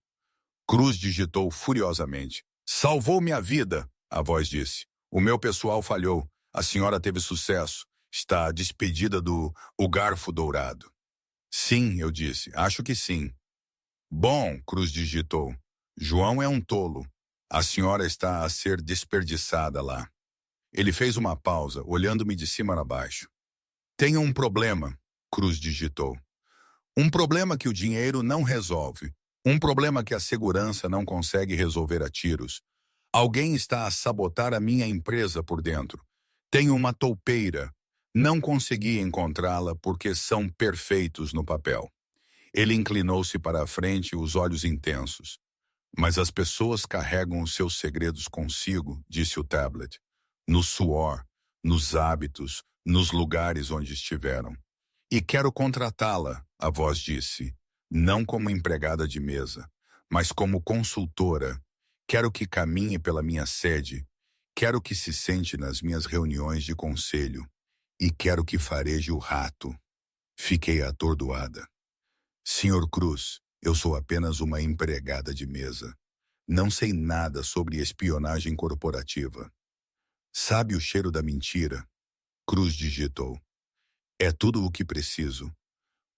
Cruz digitou furiosamente. Salvou minha vida, a voz disse. O meu pessoal falhou. A senhora teve sucesso. Está despedida do O Garfo Dourado. Sim, eu disse. Acho que sim. Bom, Cruz digitou. João é um tolo. A senhora está a ser desperdiçada lá. Ele fez uma pausa, olhando-me de cima a baixo. Tenho um problema, Cruz digitou. Um problema que o dinheiro não resolve. Um problema que a segurança não consegue resolver a tiros. Alguém está a sabotar a minha empresa por dentro. Tenho uma toupeira. Não consegui encontrá-la porque são perfeitos no papel. Ele inclinou-se para a frente, os olhos intensos. Mas as pessoas carregam os seus segredos consigo, disse o tablet. No suor, nos hábitos, nos lugares onde estiveram. E quero contratá-la, a voz disse. Não como empregada de mesa, mas como consultora. Quero que caminhe pela minha sede. Quero que se sente nas minhas reuniões de conselho. E quero que fareje o rato. Fiquei atordoada. Senhor Cruz, eu sou apenas uma empregada de mesa. Não sei nada sobre espionagem corporativa. Sabe o cheiro da mentira? Cruz digitou. É tudo o que preciso.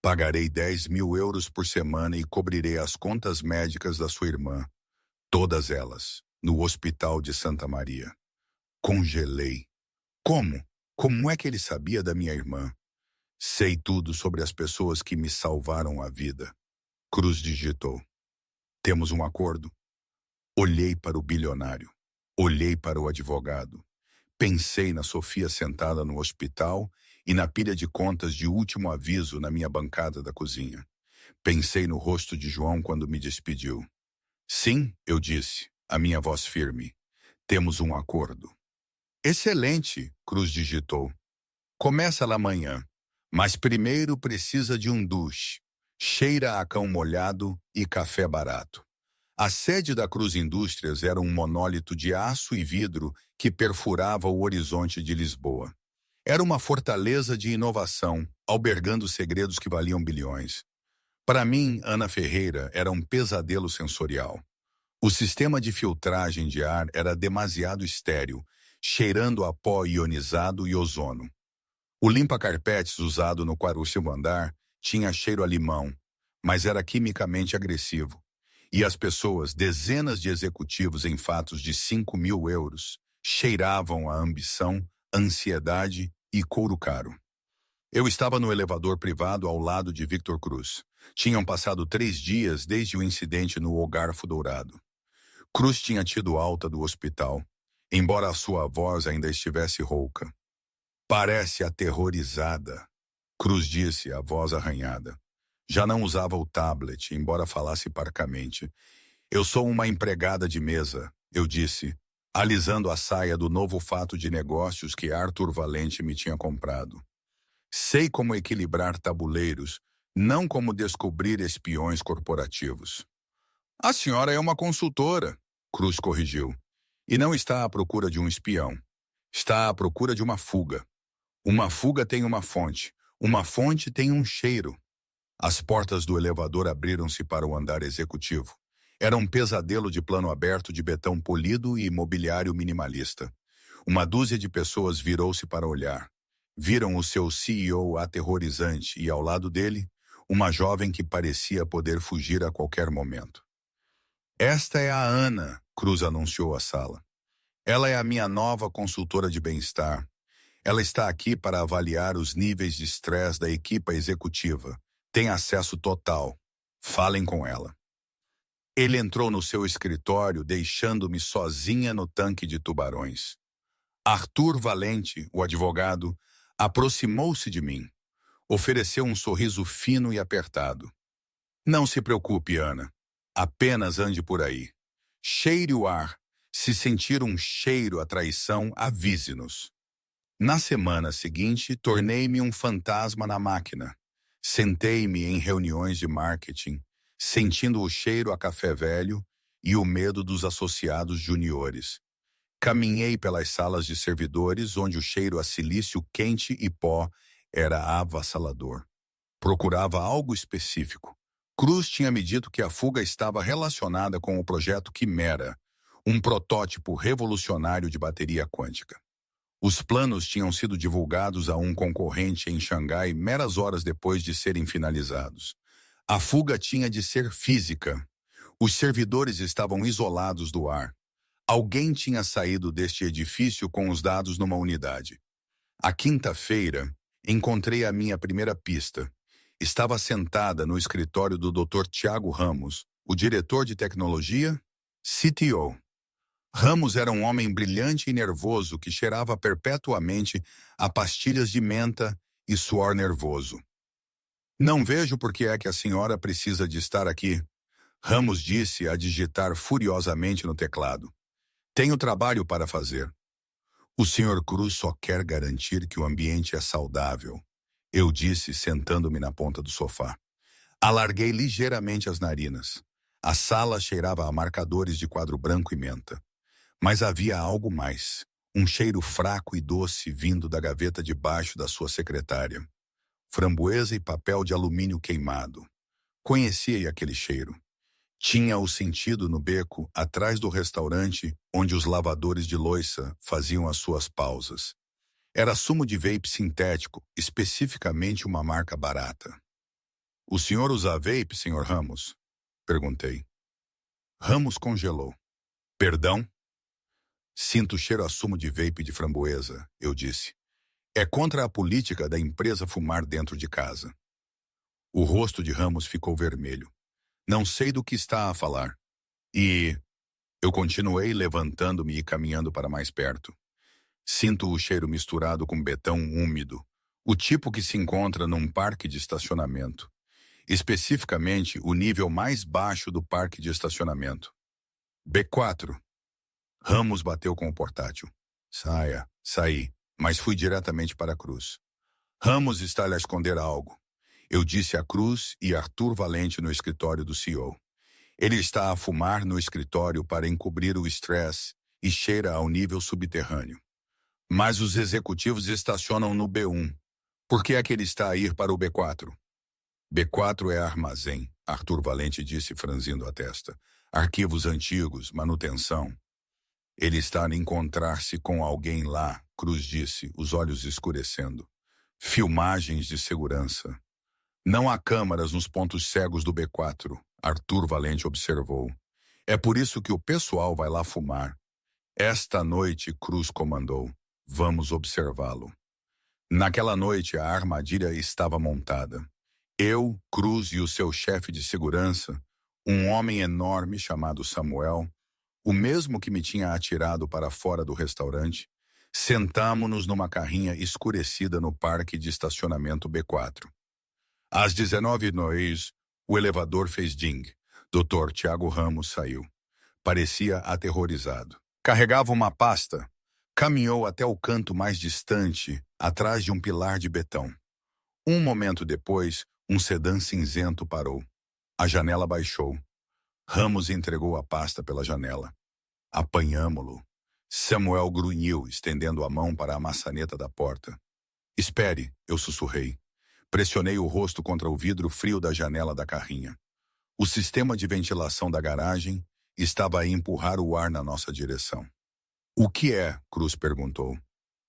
Pagarei 10.000 euros por semana e cobrirei as contas médicas da sua irmã. Todas elas, no Hospital de Santa Maria. Congelei. Como? Como é que ele sabia da minha irmã? Sei tudo sobre as pessoas que me salvaram a vida. Cruz digitou. Temos um acordo? Olhei para o bilionário. Olhei para o advogado. Pensei na Sofia sentada no hospital e na pilha de contas de último aviso na minha bancada da cozinha. Pensei no rosto de João quando me despediu. Sim, eu disse, a minha voz firme. Temos um acordo. Excelente, Cruz digitou. Começa lá amanhã, mas primeiro precisa de um duche. Cheira a cão molhado e café barato. A sede da Cruz Indústrias era um monólito de aço e vidro que perfurava o horizonte de Lisboa. Era uma fortaleza de inovação, albergando segredos que valiam bilhões. Para mim, Ana Ferreira era um pesadelo sensorial. O sistema de filtragem de ar era demasiado estéril, cheirando a pó ionizado e ozono. O limpa-carpetes usado no 40º andar tinha cheiro a limão, mas era quimicamente agressivo. E as pessoas, dezenas de executivos em fatos de 5.000 euros, cheiravam a ambição, ansiedade e couro caro. Eu estava no elevador privado ao lado de Victor Cruz. Tinham passado 3 dias desde o incidente no O Garfo Dourado. Cruz tinha tido alta do hospital, embora a sua voz ainda estivesse rouca. Parece aterrorizada, Cruz disse, a voz arranhada. Já não usava o tablet, embora falasse parcamente. Eu sou uma empregada de mesa, eu disse, alisando a saia do novo fato de negócios que Arthur Valente me tinha comprado. Sei como equilibrar tabuleiros, não como descobrir espiões corporativos. A senhora é uma consultora, Cruz corrigiu, e não está à procura de um espião. Está à procura de uma fuga. Uma fuga tem uma fonte tem um cheiro. As portas do elevador abriram-se para o andar executivo. Era um pesadelo de plano aberto de betão polido e mobiliário minimalista. Uma dúzia de pessoas virou-se para olhar. Viram o seu CEO aterrorizante e, ao lado dele, uma jovem que parecia poder fugir a qualquer momento. Esta é a Ana, Cruz anunciou à sala. Ela é a minha nova consultora de bem-estar. Ela está aqui para avaliar os níveis de estresse da equipa executiva. Tem acesso total. Falem com ela. Ele entrou no seu escritório, deixando-me sozinha no tanque de tubarões. Arthur Valente, o advogado, aproximou-se de mim. Ofereceu um sorriso fino e apertado. Não se preocupe, Ana. Apenas ande por aí. Cheire o ar. Se sentir um cheiro a traição, avise-nos. Na semana seguinte, tornei-me um fantasma na máquina. Sentei-me em reuniões de marketing, sentindo o cheiro a café velho e o medo dos associados juniores. Caminhei pelas salas de servidores, onde o cheiro a silício quente e pó era avassalador. Procurava algo específico. Cruz tinha me dito que a fuga estava relacionada com o projeto Quimera, um protótipo revolucionário de bateria quântica. Os planos tinham sido divulgados a um concorrente em Xangai meras horas depois de serem finalizados. A fuga tinha de ser física. Os servidores estavam isolados do ar. Alguém tinha saído deste edifício com os dados numa unidade. À quinta-feira, encontrei a minha primeira pista. Estava sentada no escritório do Dr. Tiago Ramos, o diretor de tecnologia, CTO. Ramos era um homem brilhante e nervoso que cheirava perpetuamente a pastilhas de menta e suor nervoso. Não vejo por que é que a senhora precisa de estar aqui, Ramos disse a digitar furiosamente no teclado. Tenho trabalho para fazer. O Sr. Cruz só quer garantir que o ambiente é saudável, eu disse sentando-me na ponta do sofá. Alarguei ligeiramente as narinas. A sala cheirava a marcadores de quadro branco e menta. Mas havia algo mais, um cheiro fraco e doce vindo da gaveta de baixo da sua secretária. Framboesa e papel de alumínio queimado. Conhecia aquele cheiro. Tinha-o sentido no beco, atrás do restaurante, onde os lavadores de louça faziam as suas pausas. Era sumo de vape sintético, especificamente uma marca barata. "O senhor usa vape, senhor Ramos?" perguntei. Ramos congelou. "Perdão?" "Sinto o cheiro a sumo de vape de framboesa", eu disse. "É contra a política da empresa fumar dentro de casa." O rosto de Ramos ficou vermelho. "Não sei do que está a falar." E eu continuei levantando-me e caminhando para mais perto. Sinto o cheiro misturado com betão úmido, o tipo que se encontra num parque de estacionamento. Especificamente, o nível mais baixo do parque de estacionamento. B4. Ramos bateu com o portátil. Saí, mas fui diretamente para a Cruz. "Ramos está a esconder algo." Eu disse a Cruz e Arthur Valente no escritório do CEO. "Ele está a fumar no escritório para encobrir o estresse e cheira ao nível subterrâneo. Mas os executivos estacionam no B1. Por que é que ele está a ir para o B4? "B4 é armazém", Arthur Valente disse franzindo a testa. "Arquivos antigos, manutenção." "Ele está a encontrar-se com alguém lá", Cruz disse, os olhos escurecendo. "Filmagens de segurança." "Não há câmaras nos pontos cegos do B4, Arthur Valente observou. "É por isso que o pessoal vai lá fumar." "Esta noite", Cruz comandou, "vamos observá-lo." Naquela noite, a armadilha estava montada. Eu, Cruz e o seu chefe de segurança, um homem enorme chamado Samuel, o mesmo que me tinha atirado para fora do restaurante, sentamo-nos numa carrinha escurecida no parque de estacionamento B4. Às 19h, o elevador fez ding. Dr. Tiago Ramos saiu. Parecia aterrorizado. Carregava uma pasta. Caminhou até o canto mais distante, atrás de um pilar de betão. Um momento depois, um sedã cinzento parou. A janela baixou. Ramos entregou a pasta pela janela. Apanhamo-lo. Samuel grunhiu, estendendo a mão para a maçaneta da porta. "Espere", eu sussurrei. Pressionei o rosto contra o vidro frio da janela da carrinha. O sistema de ventilação da garagem estava a empurrar o ar na nossa direção. "O que é?", Cruz perguntou.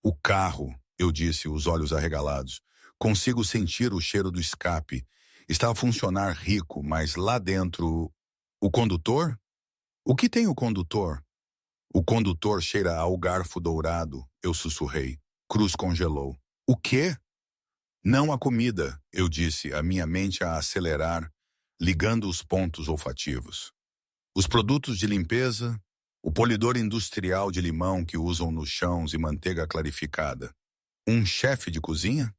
"O carro", eu disse, os olhos arregalados. "Consigo sentir o cheiro do escape. Está a funcionar rico, mas lá dentro... O condutor? O que tem o condutor?" "O condutor cheira ao garfo dourado", eu sussurrei. Cruz congelou. "O quê?" "Não a comida", eu disse, a minha mente a acelerar, ligando os pontos olfativos. "Os produtos de limpeza, o polidor industrial de limão que usam nos chãos e manteiga clarificada. Um chefe de cozinha?"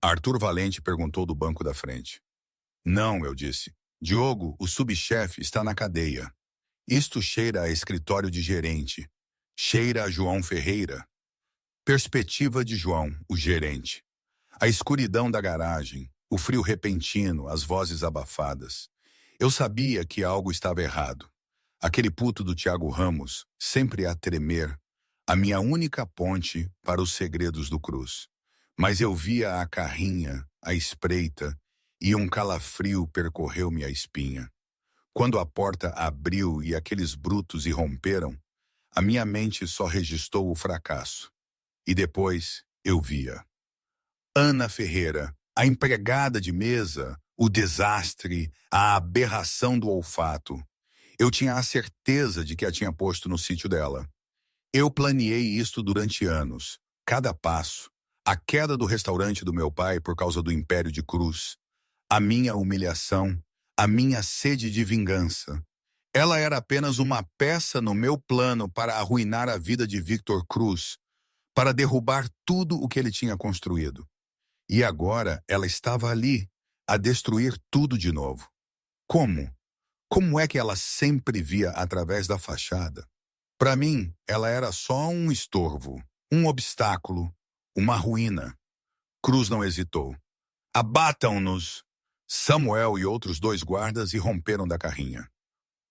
Arthur Valente perguntou do banco da frente. "Não", eu disse. "Diogo, o subchefe, está na cadeia. Isto cheira a escritório de gerente. Cheira a João Ferreira." Perspectiva de João, o gerente. A escuridão da garagem, o frio repentino, as vozes abafadas. Eu sabia que algo estava errado. Aquele puto do Tiago Ramos, sempre a tremer, a minha única ponte para os segredos do Cruz. Mas eu via a carrinha, a espreita, e um calafrio percorreu-me a espinha. Quando a porta abriu e aqueles brutos irromperam, a minha mente só registrou o fracasso. E depois eu via. Ana Ferreira, a empregada de mesa, o desastre, a aberração do olfato. Eu tinha a certeza de que a tinha posto no sítio dela. Eu planeei isto durante anos. Cada passo. A queda do restaurante do meu pai por causa do Império de Cruz. A minha humilhação. A minha sede de vingança. Ela era apenas uma peça no meu plano para arruinar a vida de Victor Cruz, para derrubar tudo o que ele tinha construído. E agora ela estava ali, a destruir tudo de novo. Como? Como é que ela sempre via através da fachada? Para mim, ela era só um estorvo, um obstáculo, uma ruína. Cruz não hesitou. "Abatam-nos!" Samuel e outros 2 guardas irromperam da carrinha.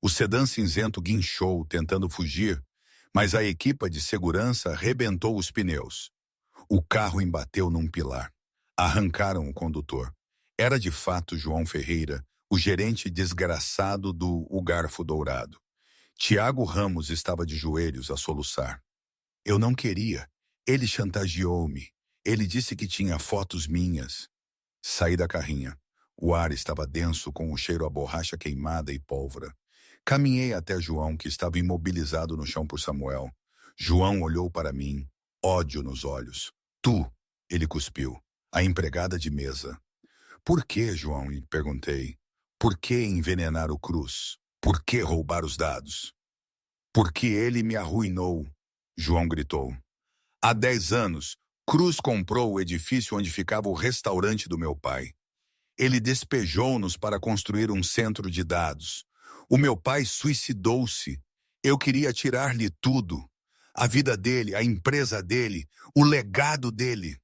O sedã cinzento guinchou, tentando fugir, mas a equipa de segurança arrebentou os pneus. O carro embateu num pilar. Arrancaram o condutor. Era de fato João Ferreira, O gerente desgraçado do O Garfo Dourado. Tiago Ramos estava de joelhos a soluçar. Eu não queria. Ele chantageou-me. Ele disse que tinha fotos minhas. Saí da carrinha. O ar estava denso com o cheiro a borracha queimada e pólvora. Caminhei até João, que estava imobilizado no chão por Samuel. João olhou para mim, ódio nos olhos. Tu, ele cuspiu, a empregada de mesa. Por que, João? Perguntei. Por que envenenar o Cruz? Por que roubar os dados? Porque ele me arruinou, João gritou. Há 10 anos, Cruz comprou o edifício onde ficava o restaurante do meu pai. Ele despejou-nos para construir um centro de dados. O meu pai suicidou-se. Eu queria tirar-lhe tudo. A vida dele, a empresa dele, o legado dele.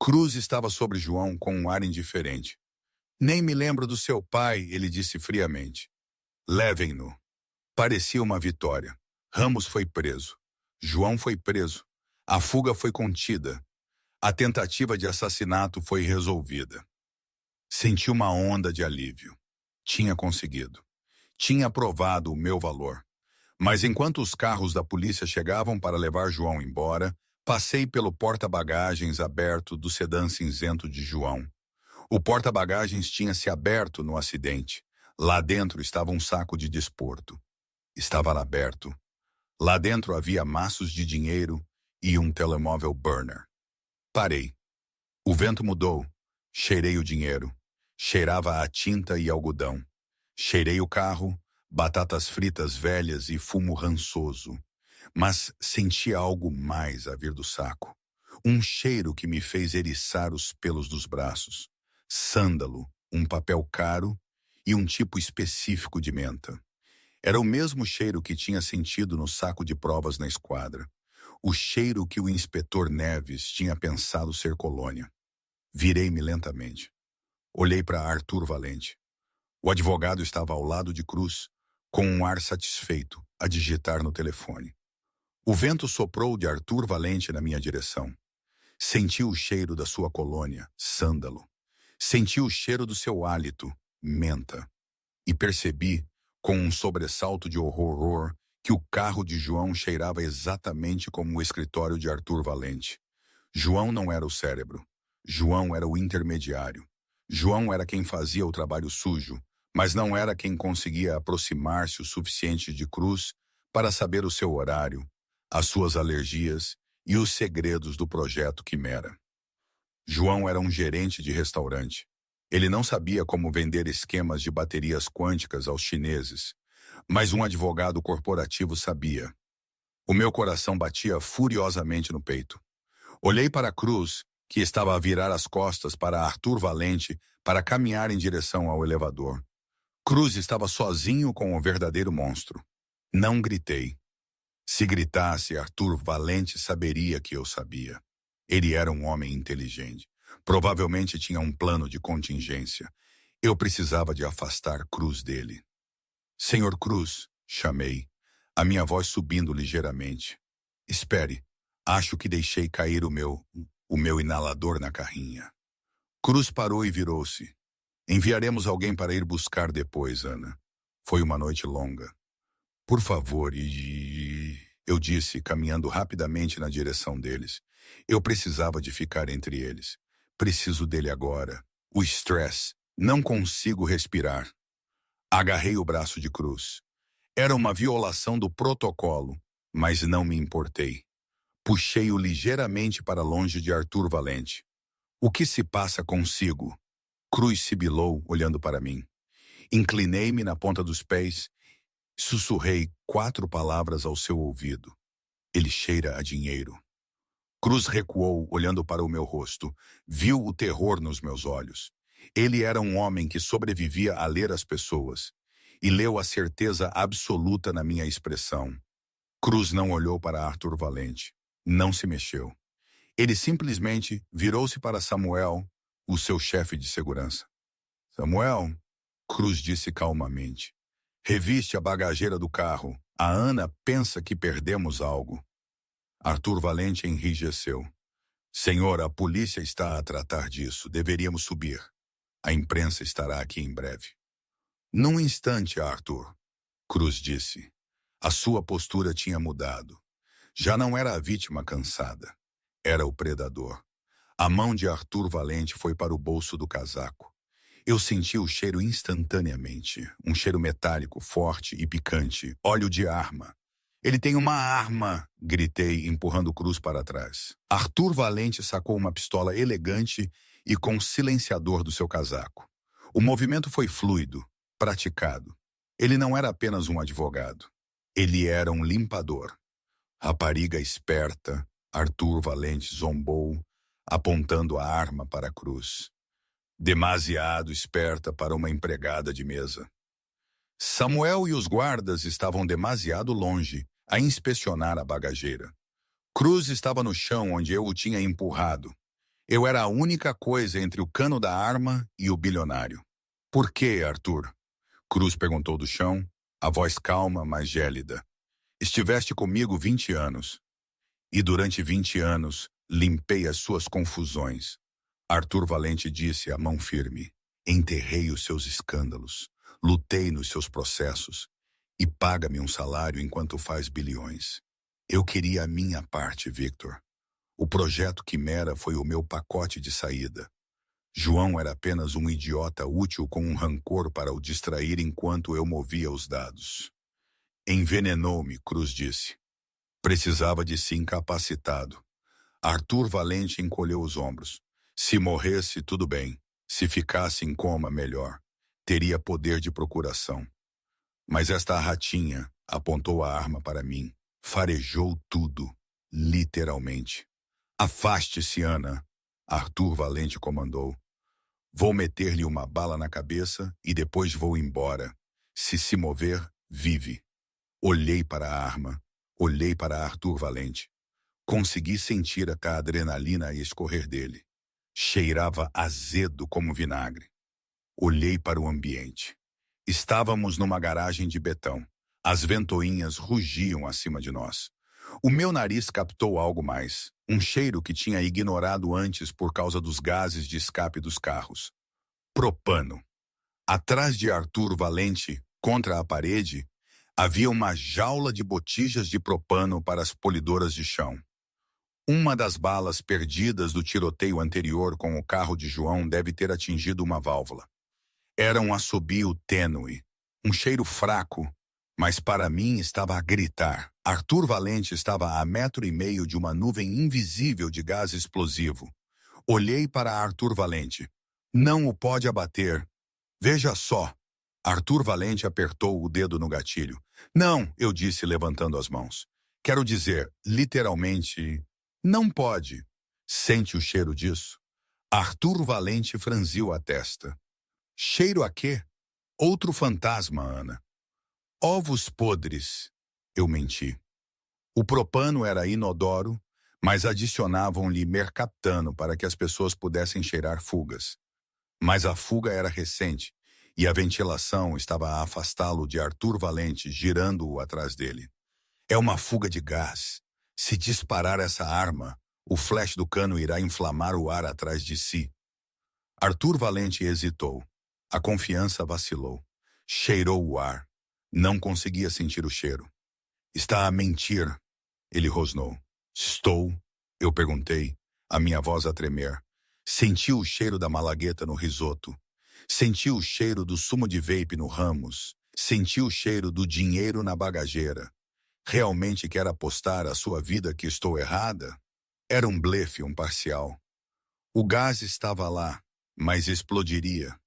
Cruz estava sobre João com um ar indiferente. Nem me lembro do seu pai, ele disse friamente. Levem-no. Parecia uma vitória. Ramos foi preso. João foi preso. A fuga foi contida. A tentativa de assassinato foi resolvida. Senti uma onda de alívio. Tinha conseguido. Tinha provado o meu valor. Mas enquanto os carros da polícia chegavam para levar João embora, passei pelo porta-bagagens aberto do sedã cinzento de João. O porta-bagagens tinha se aberto no acidente. Lá dentro estava um saco de desporto. Estava aberto. Lá dentro havia maços de dinheiro e um telemóvel burner. Parei. O vento mudou. Cheirei o dinheiro. Cheirava a tinta e algodão. Cheirei o carro, batatas fritas velhas e fumo rançoso. Mas senti algo mais a vir do saco. Um cheiro que me fez eriçar os pelos dos braços. Sândalo, um papel caro e um tipo específico de menta. Era o mesmo cheiro que tinha sentido no saco de provas na esquadra. O cheiro que o inspetor Neves tinha pensado ser colônia. Virei-me lentamente. Olhei para Arthur Valente. O advogado estava ao lado de Cruz, com um ar satisfeito, a digitar no telefone. O vento soprou de Arthur Valente na minha direção. Senti o cheiro da sua colônia, sândalo. Senti o cheiro do seu hálito, menta. E percebi, com um sobressalto de horror, que o carro de João cheirava exatamente como o escritório de Arthur Valente. João não era o cérebro. João era o intermediário. João era quem fazia o trabalho sujo, mas não era quem conseguia aproximar-se o suficiente de Cruz para saber o seu horário, as suas alergias e os segredos do projeto Quimera. João era um gerente de restaurante. Ele não sabia como vender esquemas de baterias quânticas aos chineses, mas um advogado corporativo sabia. O meu coração batia furiosamente no peito. Olhei para Cruz, que estava a virar as costas para Arthur Valente para caminhar em direção ao elevador. Cruz estava sozinho com o verdadeiro monstro. Não gritei. Se gritasse, Arthur Valente saberia que eu sabia. Ele era um homem inteligente. Provavelmente tinha um plano de contingência. Eu precisava de afastar Cruz dele. Senhor Cruz, chamei, a minha voz subindo ligeiramente. Espere, acho que deixei cair o meu inalador na carrinha. Cruz parou e virou-se. Enviaremos alguém para ir buscar depois, Ana. Foi uma noite longa. Por favor, eu disse, caminhando rapidamente na direção deles. Eu precisava de ficar entre eles. Preciso dele agora. O estresse. Não consigo respirar. Agarrei o braço de Cruz. Era uma violação do protocolo, mas não me importei. Puxei-o ligeiramente para longe de Arthur Valente. O que se passa consigo? Cruz sibilou, olhando para mim. Inclinei-me na ponta dos pés. Sussurrei 4 palavras ao seu ouvido. Ele cheira a dinheiro. Cruz recuou, olhando para o meu rosto. Viu o terror nos meus olhos. Ele era um homem que sobrevivia a ler as pessoas. E leu a certeza absoluta na minha expressão. Cruz não olhou para Arthur Valente. Não se mexeu. Ele simplesmente virou-se para Samuel, o seu chefe de segurança. Samuel, Cruz disse calmamente. Reviste a bagageira do carro. A Ana pensa que perdemos algo. Arthur Valente enrijeceu. Senhor, a polícia está a tratar disso. Deveríamos subir. A imprensa estará aqui em breve. Num instante, Arthur, Cruz disse. A sua postura tinha mudado. Já não era a vítima cansada. Era o predador. A mão de Arthur Valente foi para o bolso do casaco. Eu senti o cheiro instantaneamente. Um cheiro metálico, forte e picante. Óleo de arma. Ele tem uma arma! Gritei, empurrando Cruz para trás. Arthur Valente sacou uma pistola elegante e com silenciador do seu casaco. O movimento foi fluido, praticado. Ele não era apenas um advogado. Ele era um limpador. Rapariga esperta, Arthur Valente zombou, apontando a arma para Cruz. Demasiado esperta para uma empregada de mesa. Samuel e os guardas estavam demasiado longe a inspecionar a bagageira. Cruz estava no chão onde eu o tinha empurrado. Eu era a única coisa entre o cano da arma e o bilionário. Por quê, Arthur? Cruz perguntou do chão, a voz calma, mas gélida. Estiveste comigo 20 anos. E durante 20 anos, limpei as suas confusões. Arthur Valente disse a mão firme. Enterrei os seus escândalos. Lutei nos seus processos. E paga-me um salário enquanto faz bilhões. Eu queria a minha parte, Victor. O projeto Quimera foi o meu pacote de saída. João era apenas um idiota útil com um rancor para o distrair enquanto eu movia os dados. Envenenou-me, Cruz disse. Precisava de si incapacitado. Arthur Valente encolheu os ombros. Se morresse, tudo bem. Se ficasse em coma, melhor. Teria poder de procuração. Mas esta ratinha apontou a arma para mim. Farejou tudo, literalmente. Afaste-se, Ana, Arthur Valente comandou. Vou meter-lhe uma bala na cabeça e depois vou embora. Se mover, vive. Olhei para a arma, olhei para Arthur Valente. Consegui sentir a adrenalina a escorrer dele. Cheirava azedo como vinagre. Olhei para o ambiente. Estávamos numa garagem de betão. As ventoinhas rugiam acima de nós. O meu nariz captou algo mais, um cheiro que tinha ignorado antes por causa dos gases de escape dos carros. Propano. Atrás de Arthur Valente, contra a parede, havia uma jaula de botijas de propano para as polidoras de chão. Uma das balas perdidas do tiroteio anterior com o carro de João deve ter atingido uma válvula. Era um assobio tênue, um cheiro fraco, mas para mim estava a gritar. Arthur Valente estava a 1,5 metros de uma nuvem invisível de gás explosivo. Olhei para Arthur Valente. Não o pode abater. Veja só. Arthur Valente apertou o dedo no gatilho. Não, eu disse levantando as mãos. Quero dizer, literalmente, não pode. Sente o cheiro disso? Arthur Valente franziu a testa. Cheiro a quê? Outro fantasma, Ana. Ovos podres. Eu menti. O propano era inodoro, mas adicionavam-lhe mercaptano para que as pessoas pudessem cheirar fugas. Mas a fuga era recente, e a ventilação estava a afastá-lo de Arthur Valente, girando-o atrás dele. É uma fuga de gás. Se disparar essa arma, o flash do cano irá inflamar o ar atrás de si. Arthur Valente hesitou. A confiança vacilou. Cheirou o ar. Não conseguia sentir o cheiro. Está a mentir, ele rosnou. Estou? Eu perguntei, a minha voz a tremer. Senti o cheiro da malagueta no risoto. Senti o cheiro do sumo de vape no Ramos. Senti o cheiro do dinheiro na bagageira. Realmente quer apostar a sua vida que estou errada? Era um blefe, um parcial. O gás estava lá, mas explodiria.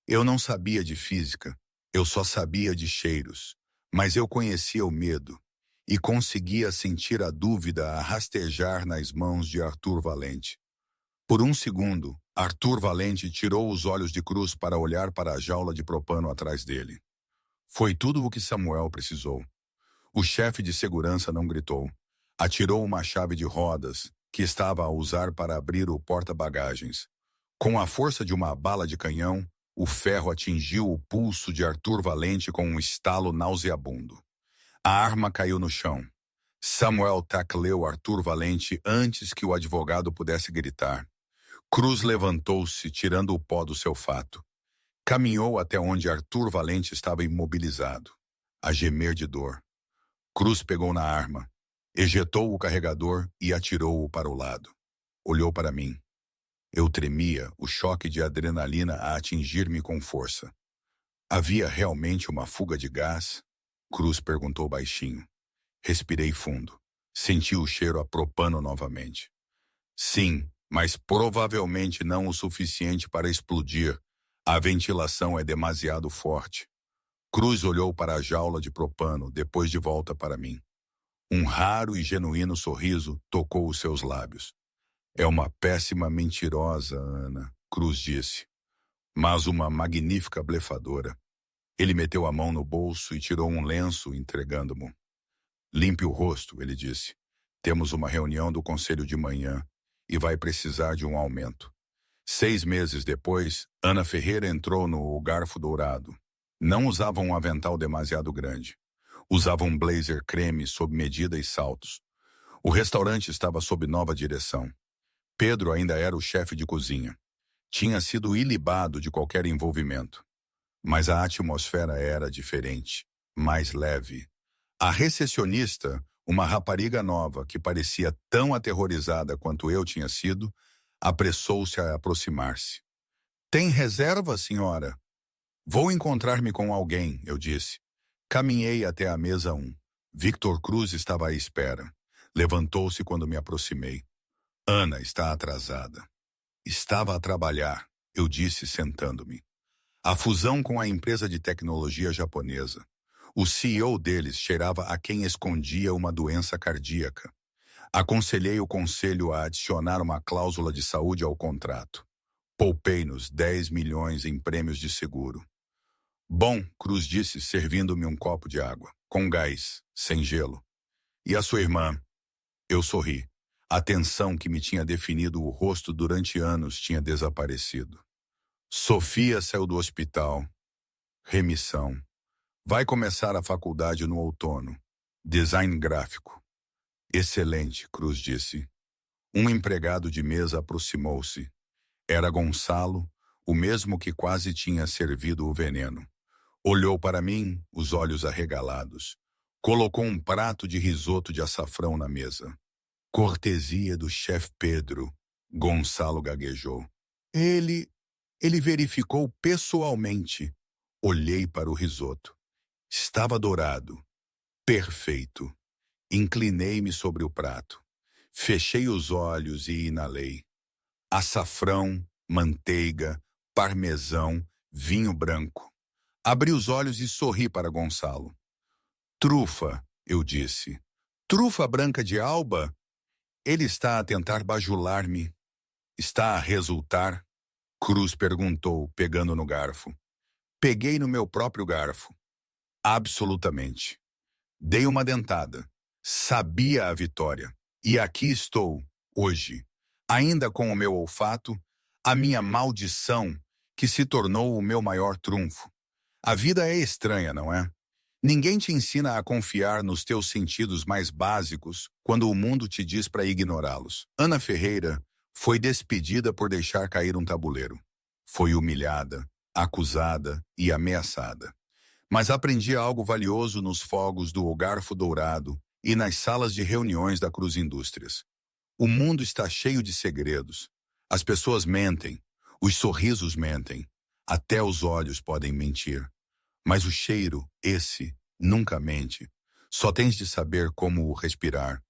Eu não sabia de física, eu só sabia de cheiros, mas eu conhecia o medo e conseguia sentir a dúvida a rastejar nas mãos de Arthur Valente. Por um segundo, Arthur Valente tirou os olhos de Cruz para olhar para a jaula de propano atrás dele. Foi tudo o que Samuel precisou. O chefe de segurança não gritou. Atirou uma chave de rodas que estava a usar para abrir o porta-bagagens. Com a força de uma bala de canhão, o ferro atingiu o pulso de Arthur Valente com um estalo nauseabundo. A arma caiu no chão. Samuel tacleou Arthur Valente antes que o advogado pudesse gritar. Cruz levantou-se, tirando o pó do seu fato. Caminhou até onde Arthur Valente estava imobilizado, a gemer de dor. Cruz pegou na arma, ejetou o carregador e atirou-o para o lado. Olhou para mim. Eu tremia, o choque de adrenalina a atingir-me com força. Havia realmente uma fuga de gás? Cruz perguntou baixinho. Respirei fundo. Senti o cheiro a propano novamente. Sim, mas provavelmente não o suficiente para explodir. A ventilação é demasiado forte. Cruz olhou para a jaula de propano, depois de volta para mim. Um raro e genuíno sorriso tocou os seus lábios. É uma péssima mentirosa, Ana, Cruz disse, mas uma magnífica blefadora. Ele meteu a mão no bolso e tirou um lenço, entregando-mo. Limpe o rosto, ele disse. Temos uma reunião do conselho de manhã e vai precisar de um aumento. 6 meses depois, Ana Ferreira entrou no Garfo Dourado. Não usava um avental demasiado grande. Usava um blazer creme sob medida e saltos. O restaurante estava sob nova direção. Pedro ainda era o chefe de cozinha. Tinha sido ilibado de qualquer envolvimento. Mas a atmosfera era diferente, mais leve. A recepcionista, uma rapariga nova que parecia tão aterrorizada quanto eu tinha sido, apressou-se a aproximar-se. Tem reserva, senhora? Vou encontrar-me com alguém, eu disse. Caminhei até a mesa 1. Victor Cruz estava à espera. Levantou-se quando me aproximei. Ana está atrasada. Estava a trabalhar, eu disse sentando-me. A fusão com a empresa de tecnologia japonesa. O CEO deles cheirava a quem escondia uma doença cardíaca. Aconselhei o conselho a adicionar uma cláusula de saúde ao contrato. Poupei-nos 10 milhões em prêmios de seguro. Bom, Cruz disse, servindo-me um copo de água, com gás, sem gelo. E a sua irmã? Eu sorri. A tensão que me tinha definido o rosto durante anos tinha desaparecido. Sofia saiu do hospital. Remissão. Vai começar a faculdade no outono. Design gráfico. Excelente, Cruz disse. Um empregado de mesa aproximou-se. Era Gonçalo, o mesmo que quase tinha servido o veneno. Olhou para mim, os olhos arregalados. Colocou um prato de risoto de açafrão na mesa. Cortesia do chefe Pedro, Gonçalo gaguejou. Ele verificou pessoalmente. Olhei para o risoto. Estava dourado. Perfeito. Inclinei-me sobre o prato. Fechei os olhos e inalei. Açafrão, manteiga, parmesão, vinho branco. Abri os olhos e sorri para Gonçalo. Trufa, eu disse. Trufa branca de alba? Ele está a tentar bajular-me. Está a resultar? Cruz perguntou, pegando no garfo. Peguei no meu próprio garfo. Absolutamente. Dei uma dentada. Sabia a vitória. E aqui estou, hoje, ainda com o meu olfato, a minha maldição, que se tornou o meu maior trunfo. A vida é estranha, não é? Ninguém te ensina a confiar nos teus sentidos mais básicos quando o mundo te diz para ignorá-los. Ana Ferreira foi despedida por deixar cair um tabuleiro. Foi humilhada, acusada e ameaçada. Mas aprendi algo valioso nos fogos do Garfo Dourado e nas salas de reuniões da Cruz Indústrias. O mundo está cheio de segredos. As pessoas mentem, os sorrisos mentem, até os olhos podem mentir. Mas o cheiro, esse, nunca mente. Só tens de saber como o respirar.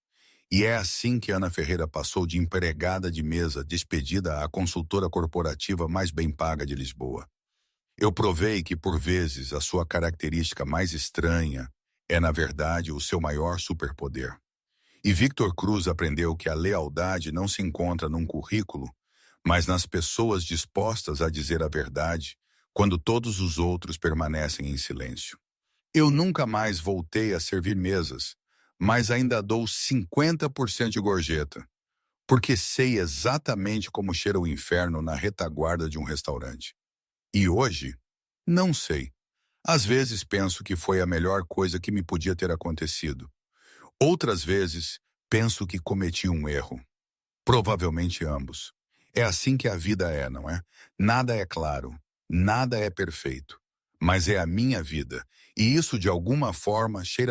E é assim que Ana Ferreira passou de empregada de mesa despedida à consultora corporativa mais bem paga de Lisboa. Eu provei que, por vezes, a sua característica mais estranha é, na verdade, o seu maior superpoder. E Victor Cruz aprendeu que a lealdade não se encontra num currículo, mas nas pessoas dispostas a dizer a verdade quando todos os outros permanecem em silêncio. Eu nunca mais voltei a servir mesas, mas ainda dou 50% de gorjeta, porque sei exatamente como cheira o inferno na retaguarda de um restaurante. E hoje, não sei. Às vezes penso que foi a melhor coisa que me podia ter acontecido. Outras vezes, penso que cometi um erro. Provavelmente ambos. É assim que a vida é, não é? Nada é claro. Nada é perfeito, mas é a minha vida, e isso de alguma forma cheira